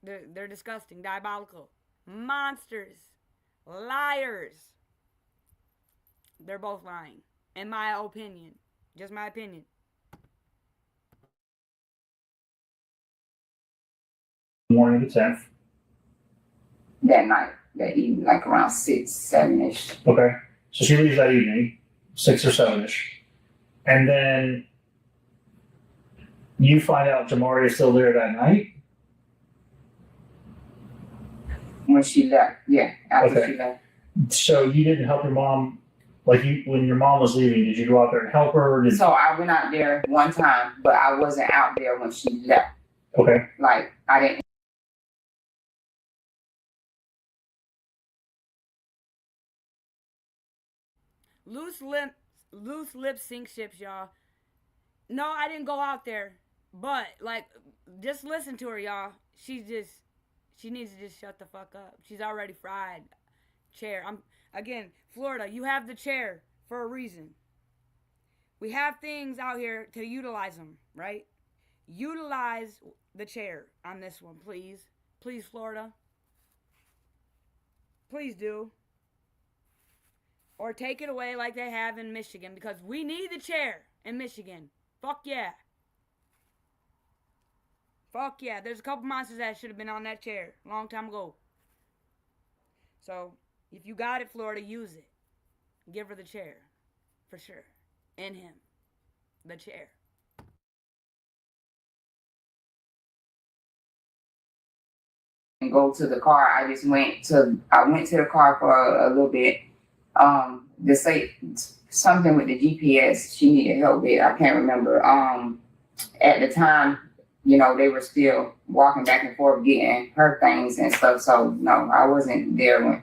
S4: They're disgusting, diabolical, monsters, liars. They're both lying, in my opinion. Just my opinion.
S12: Morning of the 10th.
S16: That night. that evening, like around 6, 7-ish.
S12: Okay. So she leaves that evening, 6 or 7-ish. And then you find out Jamaria is still there that night?
S16: When she left, yeah, after
S12: Okay.
S16: she left.
S12: So you didn't help your mom, like when your mom was leaving, did you go out there and help her?
S16: So I went out there one time, but I wasn't out there when she left.
S12: Okay.
S16: Like, I didn't.
S4: Loose lip sync ships, y'all. No, I didn't go out there, but like, just listen to her, y'all. She needs to just shut the fuck up. She's already fried. Chair. Again, Florida, you have the chair for a reason. We have things out here to utilize them, right? Utilize the chair on this one, please. Please, Florida. Please do. Or take it away like they have in Michigan, because we need the chair in Michigan. Fuck yeah. Fuck yeah. There's a couple monsters that should have been on that chair a long time ago. So, if you got it, Florida, use it. Give her the chair. For sure. And him. The chair.
S16: And go to the car. I went to the car for a little bit. To say something with the GPS she needed help with. I can't remember. At the time, you know, they were still walking back and forth getting her things and stuff. So no, I wasn't there when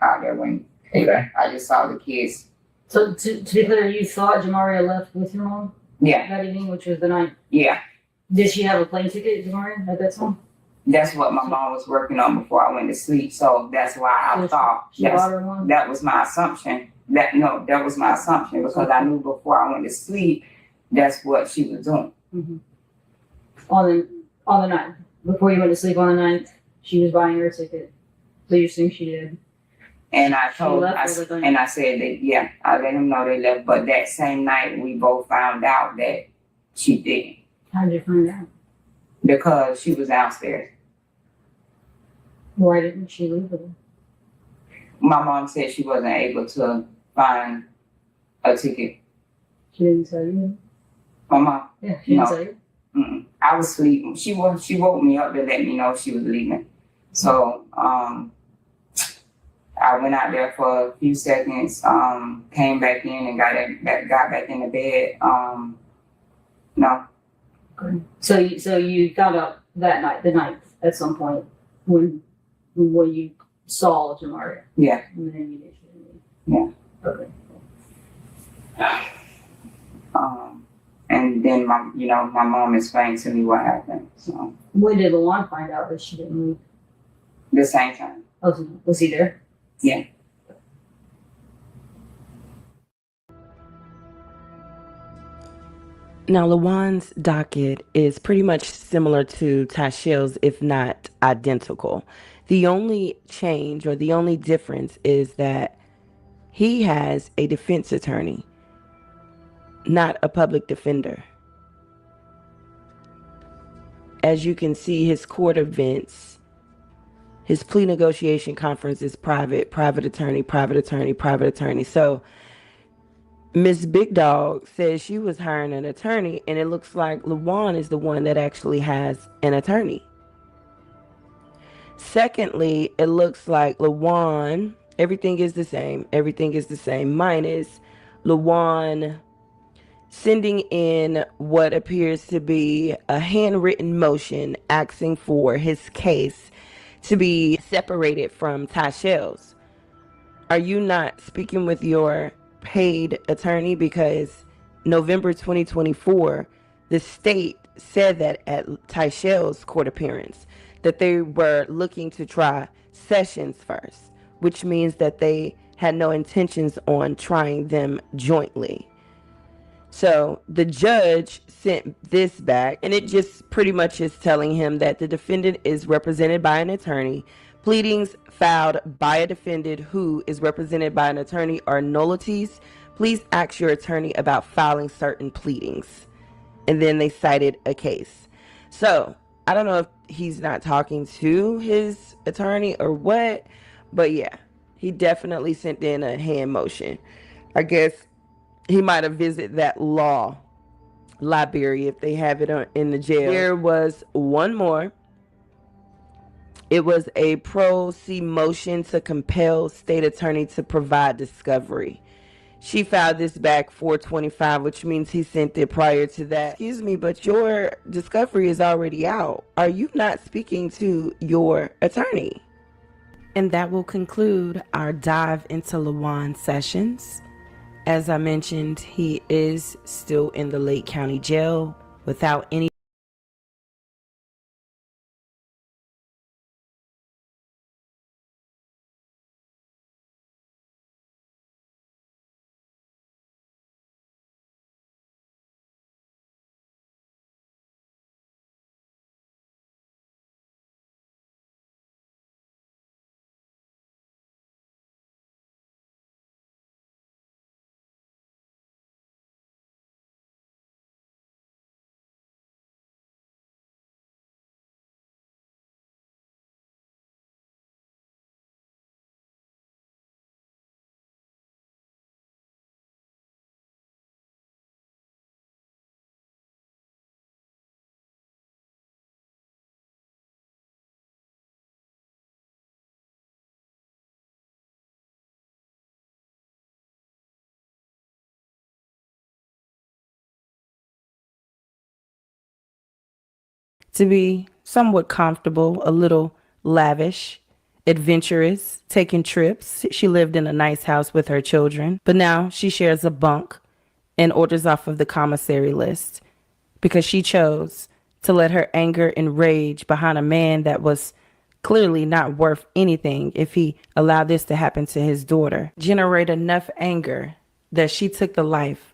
S16: I just saw the kids.
S19: So to be clear, you thought Jamaria left with your mom?
S16: Yeah.
S19: That evening, which was the night?
S16: Yeah.
S19: Did she have a plane ticket, Jamaria, at that time?
S16: That's what my mom was working on before I went to sleep. So that's why I thought that was my assumption. That was my assumption because I knew before I went to sleep, that's what she was doing.
S19: Mm-hmm. On the night, before you went to sleep on the night, she was buying her ticket. So you think she did?
S16: And I told, I said that, I let him know they left. But that same night, we both found out that she didn't.
S19: How did you find out?
S16: Because she was downstairs.
S19: Why didn't she leave with her?
S16: My mom said she wasn't able to find a ticket.
S19: She didn't tell you?
S16: My mom?
S19: Yeah, she didn't tell you?
S16: Mm-mm. I was sleeping. She woke me up to let me know she was leaving. So I went out there for a few seconds, came back in and got back in the bed. No.
S19: Okay. So you found out that night, the night at some point when you saw Jamaria.
S16: Yeah.
S19: And then you did.
S16: Yeah.
S19: Okay.
S16: And then my mom explained to me what happened. So
S19: when did Lawan find out that she didn't leave?
S16: The same time.
S19: Oh, was he there?
S16: Yeah.
S6: Now, Lawan's docket is pretty much similar to Tashiel's, if not identical. The only change or the only difference is that he has a defense attorney, not a public defender. As you can see, his court events, his plea negotiation conference is private attorney, private attorney, private attorney. So Miss Big Dog says she was hiring an attorney, and it looks like Lawan is the one that actually has an attorney. Secondly, it looks like Lawan, everything is the same. Everything is the same, minus Lawan sending in what appears to be a handwritten motion asking for his case to be separated from Tashiel's. Are you not speaking with your paid attorney? Because November 2024, the state said that at Tashiel's court appearance that they were looking to try Sessions first, which means that they had no intentions on trying them jointly. So the judge sent this back, and it just pretty much is telling him that the defendant is represented by an attorney. Pleadings filed by a defendant who is represented by an attorney are nullities. Please ask your attorney about filing certain pleadings. And then they cited a case. So I don't know if he's not talking to his attorney or what, but yeah, He definitely sent in a hand motion. I guess he might have visited that law library if they have it in the jail. There was one more. It was a pro se motion to compel state attorney to provide discovery. She filed this back 4/25, which means he sent it prior to that. Excuse me, but your discovery is already out. Are you not speaking to your attorney? And that will conclude our dive into Lawan Sessions. As I mentioned, he is still in the Lake County Jail without any to be somewhat comfortable, a little lavish, adventurous, taking trips. She lived in a nice house with her children, but now she shares a bunk and orders off of the commissary list because she chose to let her anger and rage behind a man that was clearly not worth anything if he allowed this to happen to his daughter generate enough anger that she took the life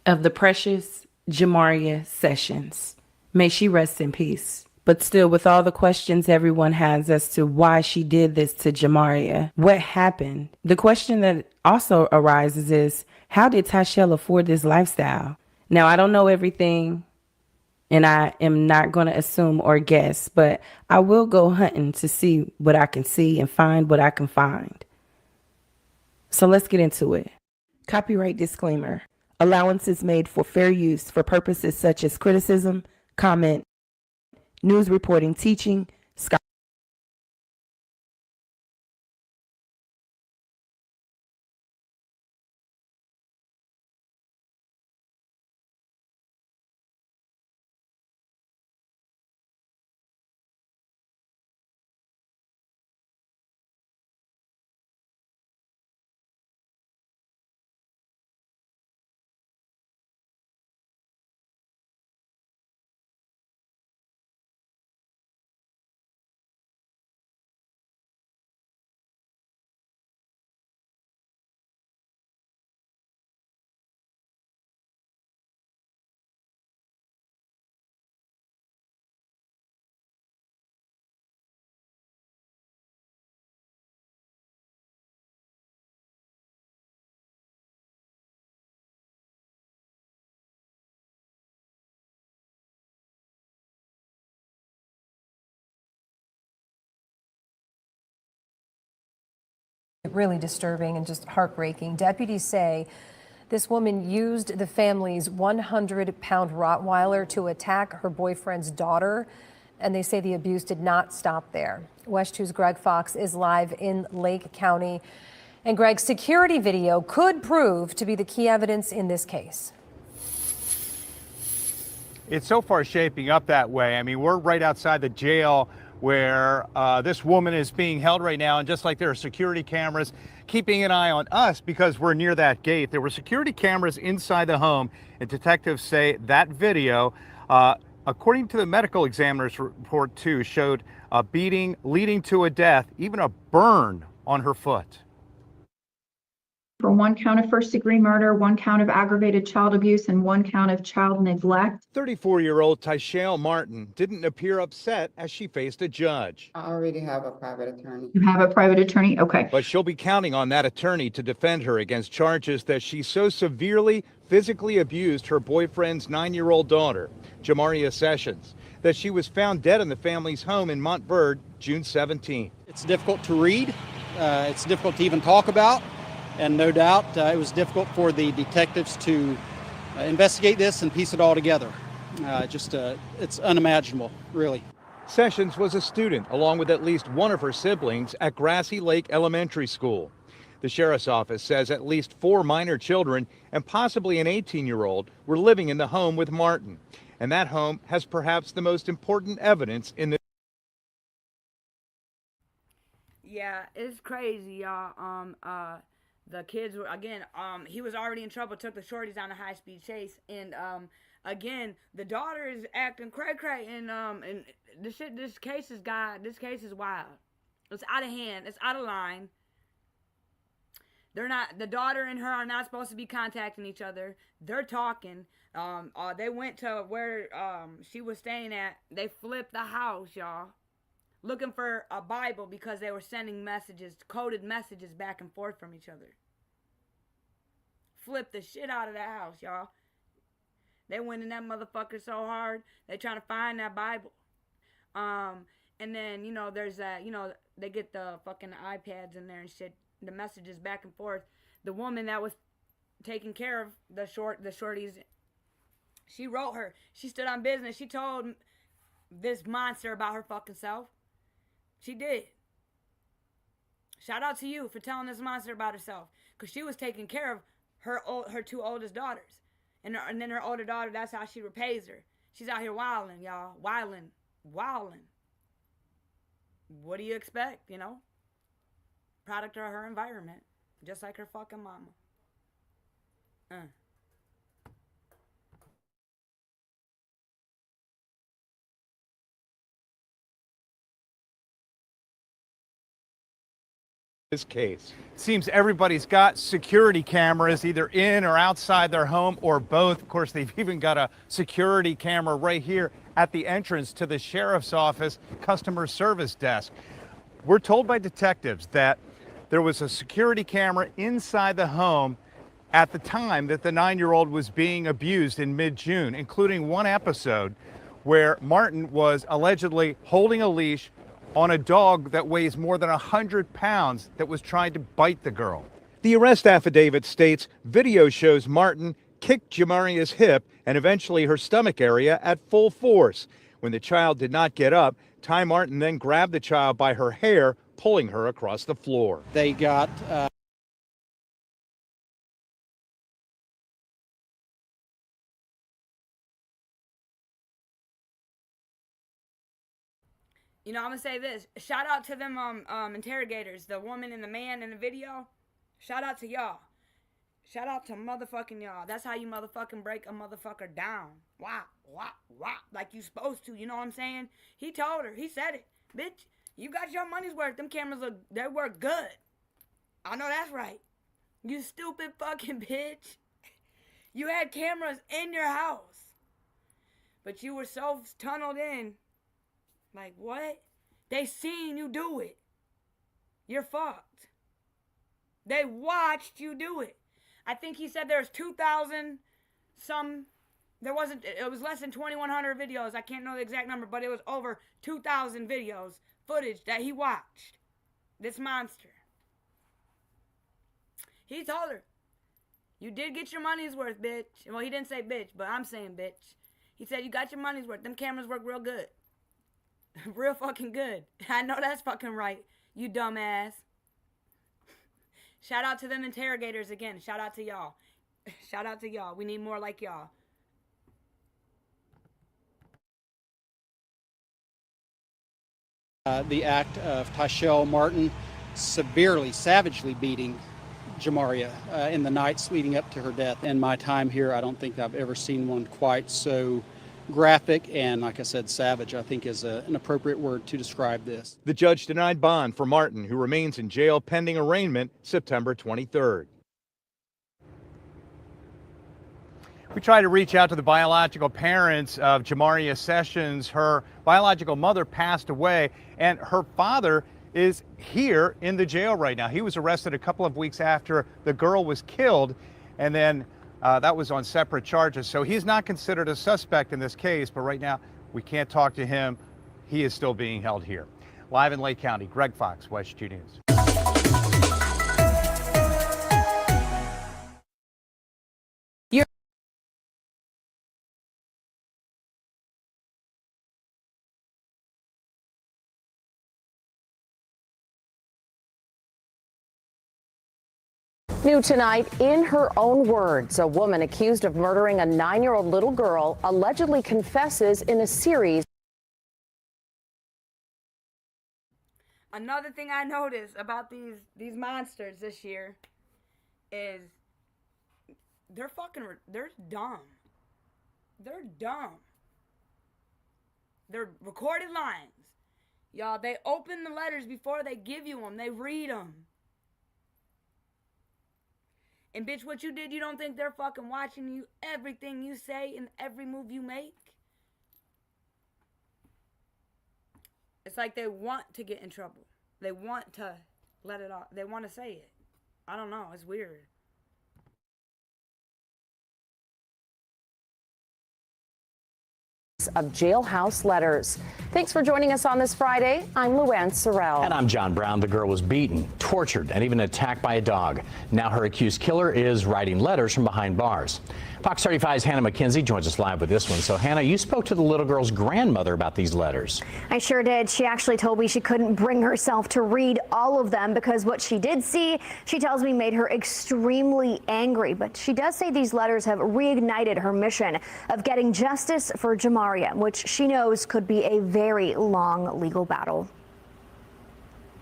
S6: of the precious Jamaria Sessions. May she rest in peace. But still, with all the questions everyone has as to why she did this to Jamaria, what happened? The question that also arises is, how did Tyshell afford this lifestyle? Now, I don't know everything, and I am not going to assume or guess, but I will go hunting to see what I can see and find what I can find. So let's get into it. Copyright disclaimer. Allowances made for fair use for purposes such as criticism, comment, news reporting, teaching,
S20: Really disturbing and just heartbreaking. Deputies say this woman used the family's 100-pound Rottweiler to attack her boyfriend's daughter, and they say the abuse did not stop there. West 2's Greg Fox is live in Lake County. And Greg, security video could prove to be the key evidence in this case.
S5: It's so far shaping up that way. I mean, we're right outside the jail where this woman is being held right now, and just like there are security cameras keeping an eye on us because we're near that gate, there were security cameras inside the home, and detectives say that video, according to the medical examiner's report too, showed a beating leading to a death, even a burn on her foot.
S21: For 1 count of first-degree murder, 1 count of aggravated child abuse, and 1 count of child neglect.
S5: 34-year-old Tyshell Martin didn't appear upset as she faced a judge.
S16: I already have a private attorney.
S21: You have a private attorney? Okay.
S5: But she'll be counting on that attorney to defend her against charges that she so severely physically abused her boyfriend's 9-year-old daughter, Jamaria Sessions, that she was found dead in the family's home in Montverde June 17th.
S22: It's difficult to read.
S2: It's difficult to even talk about, and no doubt it was difficult for the detectives to investigate this and piece it all together. It's unimaginable, really.
S5: Sessions was a student, along with at least one of her siblings, at Grassy Lake Elementary School. The sheriff's office says at least 4 minor children and possibly an 18-year-old were living in the home with Martin. And that home has perhaps the most important evidence in the...
S4: Yeah, it's crazy, y'all. The kids were, again, he was already in trouble, took the shorties on a high-speed chase, and again, the daughter is acting cray-cray, and this case is wild. It's out of hand. It's out of line. The daughter and her are not supposed to be contacting each other. They're talking. They went to where she was staying at. They flipped the house, y'all, looking for a Bible because they were sending messages, coded messages back and forth from each other. Flipped the shit out of that house, y'all. They went in that motherfucker so hard, they trying to find that Bible. And then, there's that, they get the fucking iPads in there and shit, the messages back and forth. The woman that was taking care of the shorties, she wrote her. She stood on business. She told this monster about her fucking self. She did. Shout out to you for telling this monster about herself, because she was taking care of her 2 oldest daughters. And then her older daughter, that's how she repays her. She's out here wilding, y'all. Wilding. What do you expect, Product of her environment. Just like her fucking mama.
S5: This case. It seems everybody's got security cameras either in or outside their home or both. Of course, they've even got a security camera right here at the entrance to the sheriff's office customer service desk. We're told by detectives that there was a security camera inside the home at the time that the 9-year-old was being abused in mid-June, including one episode where Martin was allegedly holding a leash on a dog that weighs more than 100 pounds that was trying to bite the girl. The arrest affidavit states video shows Martin kicked Jamaria's hip and eventually her stomach area at full force. When the child did not get up, Ty Martin then grabbed the child by her hair, pulling her across the floor.
S2: They got
S4: I'm gonna say this. Shout out to them interrogators, the woman and the man in the video. Shout out to y'all. Shout out to motherfucking y'all. That's how you motherfucking break a motherfucker down. Wow. Like you supposed to, you know what I'm saying? He told her, he said it. Bitch, you got your money's worth. Them cameras they work good. I know that's right. You stupid fucking bitch. You had cameras in your house. But you were so tunneled in. Like, what? They seen you do it. You're fucked. They watched you do it. I think he said there's 2,000 some. It was less than 2,100 videos. I can't know the exact number, but it was over 2,000 videos, footage that he watched. This monster. He told her, you did get your money's worth, bitch. Well, he didn't say bitch, but I'm saying bitch. He said, you got your money's worth. Them cameras work real good. Real fucking good. I know that's fucking right, you dumbass. Shout out to them interrogators again. Shout out to y'all. Shout out to y'all. We need more like y'all.
S2: The act of Tyshell Martin severely, savagely beating Jamaria in the nights leading up to her death. In my time here, I don't think I've ever seen one quite so graphic and, like I said, savage, I think is an appropriate word to describe this.
S5: The judge denied bond for Martin, who remains in jail pending arraignment September 23rd. We tried to reach out to the biological parents of Jamaria Sessions. Her biological mother passed away, and her father is here in the jail right now. He was arrested a couple of weeks after the girl was killed, and then that was on separate charges. So he's not considered a suspect in this case, but right now we can't talk to him. He is still being held here. Live in Lake County, Greg Fox, WESH 2 News.
S3: New tonight, in her own words, a woman accused of murdering a 9-year-old little girl allegedly confesses in a series.
S4: Another thing I noticed about these monsters this year is they're dumb. They're dumb. They're recorded lines. Y'all, they open the letters before they give you them. They read them. And bitch, what you did, you don't think they're fucking watching you, everything you say and every move you make? It's like they want to get in trouble. They want to let it off. They want to say it. I don't know. It's weird.
S3: Of jailhouse letters. Thanks for joining us on this Friday. I'm Luann Sorrell.
S22: And I'm John Brown. The girl was beaten, tortured, and even attacked by a dog. Now her accused killer is writing letters from behind bars. Fox 35's Hannah McKenzie joins us live with this one. So Hannah, you spoke to the little girl's grandmother about these letters.
S23: I sure did. She actually told me she couldn't bring herself to read all of them because what she did see, she tells me, made her extremely angry. But she does say these letters have reignited her mission of getting justice for Jamaria, which she knows could be a very long legal battle.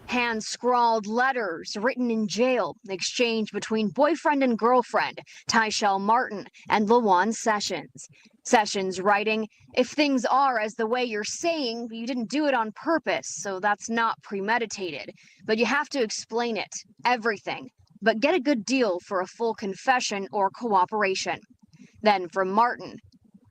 S23: Hand-scrawled letters written in jail, exchanged between boyfriend and girlfriend, Tyshell Martin and Lawan Sessions. Sessions writing, "If things are as the way you're saying, you didn't do it on purpose, so that's not premeditated. But you have to explain it, everything. But get a good deal for a full confession or cooperation." Then from Martin,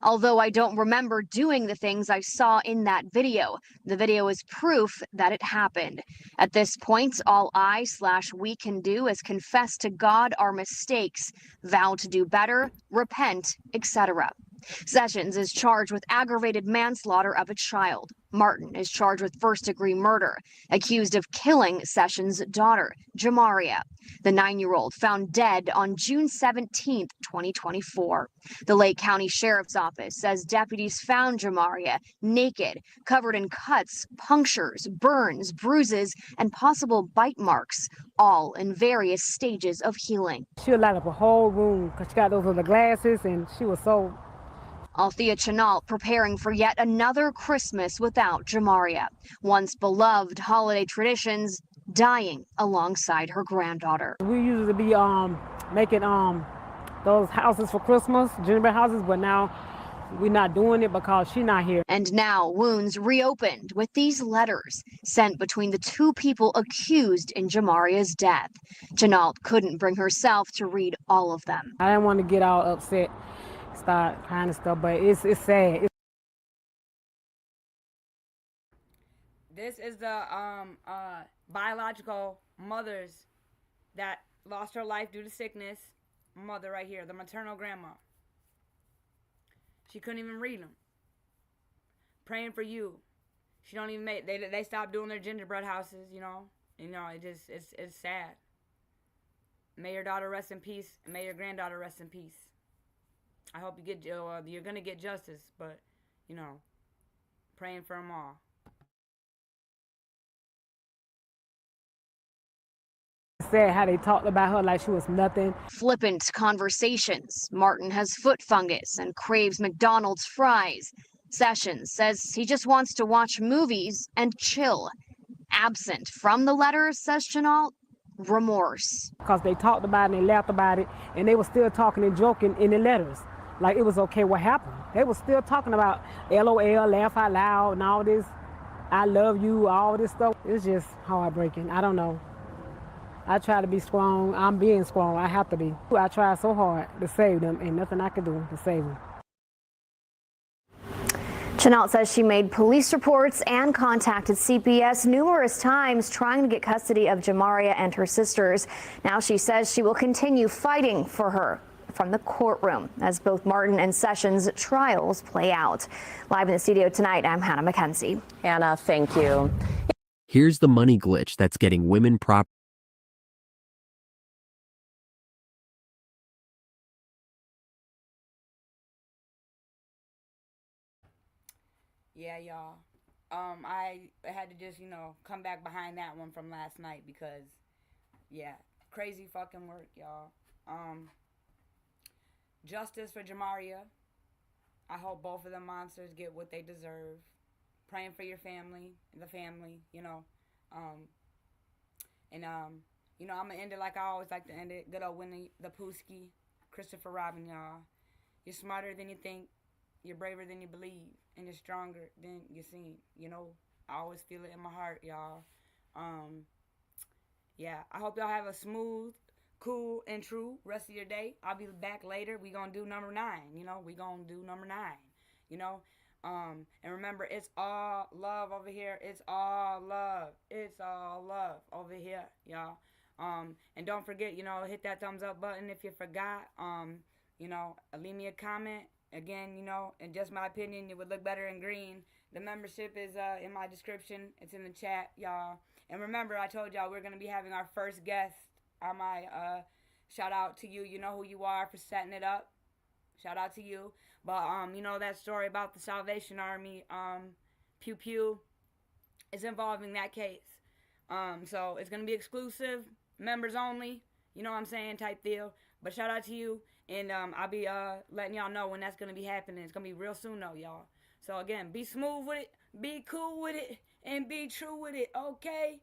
S23: "Although I don't remember doing the things I saw in that video, the video is proof that it happened. At this point, all we can do is confess to God our mistakes, vow to do better, repent, etc." Sessions is charged with aggravated manslaughter of a child. Martin is charged with first-degree murder, accused of killing Sessions' daughter, Jamaria, the 9-year-old found dead on June 17, 2024. The Lake County Sheriff's Office says deputies found Jamaria naked, covered in cuts, punctures, burns, bruises, and possible bite marks, all in various stages of healing.
S24: She light up a whole room because she got those little glasses and she was so...
S23: Althea Chenault preparing for yet another Christmas without Jamaria, once beloved holiday traditions dying alongside her granddaughter.
S24: We used to be making those houses for Christmas, gingerbread houses, but now we're not doing it because she's not here.
S23: And now wounds reopened with these letters sent between the two people accused in Jamaria's death. Chenault couldn't bring herself to read all of them.
S24: I didn't want to get all upset, start crying and stuff, but it's sad.
S4: This is the biological mothers that lost her life due to sickness. Mother right here, the maternal grandma. She couldn't even read them. Praying for you. She don't even make. They stopped doing their gingerbread houses. You know. It's sad. May your daughter rest in peace, and may your granddaughter rest in peace. I hope you get. You're gonna get justice, but praying for them all.
S24: Sad how they talked about her like she was nothing.
S23: Flippant conversations. Martin has foot fungus and craves McDonald's fries. Sessions says he just wants to watch movies and chill. Absent from the letters, says Chenault, remorse.
S24: Because they talked about it and they laughed about it, and they were still talking and joking in the letters. Like it was okay what happened. They were still talking about LOL, laugh out loud, and all this, I love you, all this stuff. It's just heartbreaking. I don't know. I try to be strong. I'm being strong. I have to be. I try so hard to save them, and nothing I can do to save them.
S23: Chenault says she made police reports and contacted CPS numerous times trying to get custody of Jamaria and her sisters. Now she says she will continue fighting for her from the courtroom as both Martin and Sessions' trials play out. Live in the studio tonight, I'm Hannah McKenzie.
S3: Hannah, thank you.
S25: Here's the money glitch that's getting women property.
S4: Yeah, y'all. I had to just, come back behind that one from last night because, yeah, crazy fucking work, y'all. Justice for Jamaria. I hope both of them monsters get what they deserve. Praying for your family, the family, you know. You know, I'm going to end it like I always like to end it. Good old Winnie the Poohski, Christopher Robin, y'all. You're smarter than you think. You're braver than you believe. And you're stronger than you seem. You know, I always feel it in my heart, y'all. Yeah, I hope y'all have a smooth, cool, and true rest of your day. I'll be back later. We gonna do number 9. You know, we gonna do number 9. You know, and remember, it's all love over here. It's all love. It's all love over here, y'all. And don't forget, you know, hit that thumbs up button if you forgot. You know, leave me a comment. Again, you know, in just my opinion, it would look better in green. The membership is in my description. It's in the chat, y'all. And remember, I told y'all we're going to be having our first guest. I might shout out to you. You know who you are for setting it up. Shout out to you. But, you know, that story about the Salvation Army, Pew Pew, is involving that case. So it's going to be exclusive, members only, you know what I'm saying, type deal. But shout out to you. And I'll be letting y'all know when that's going to be happening. It's going to be real soon, though, y'all. So, again, be smooth with it, be cool with it, and be true with it, okay?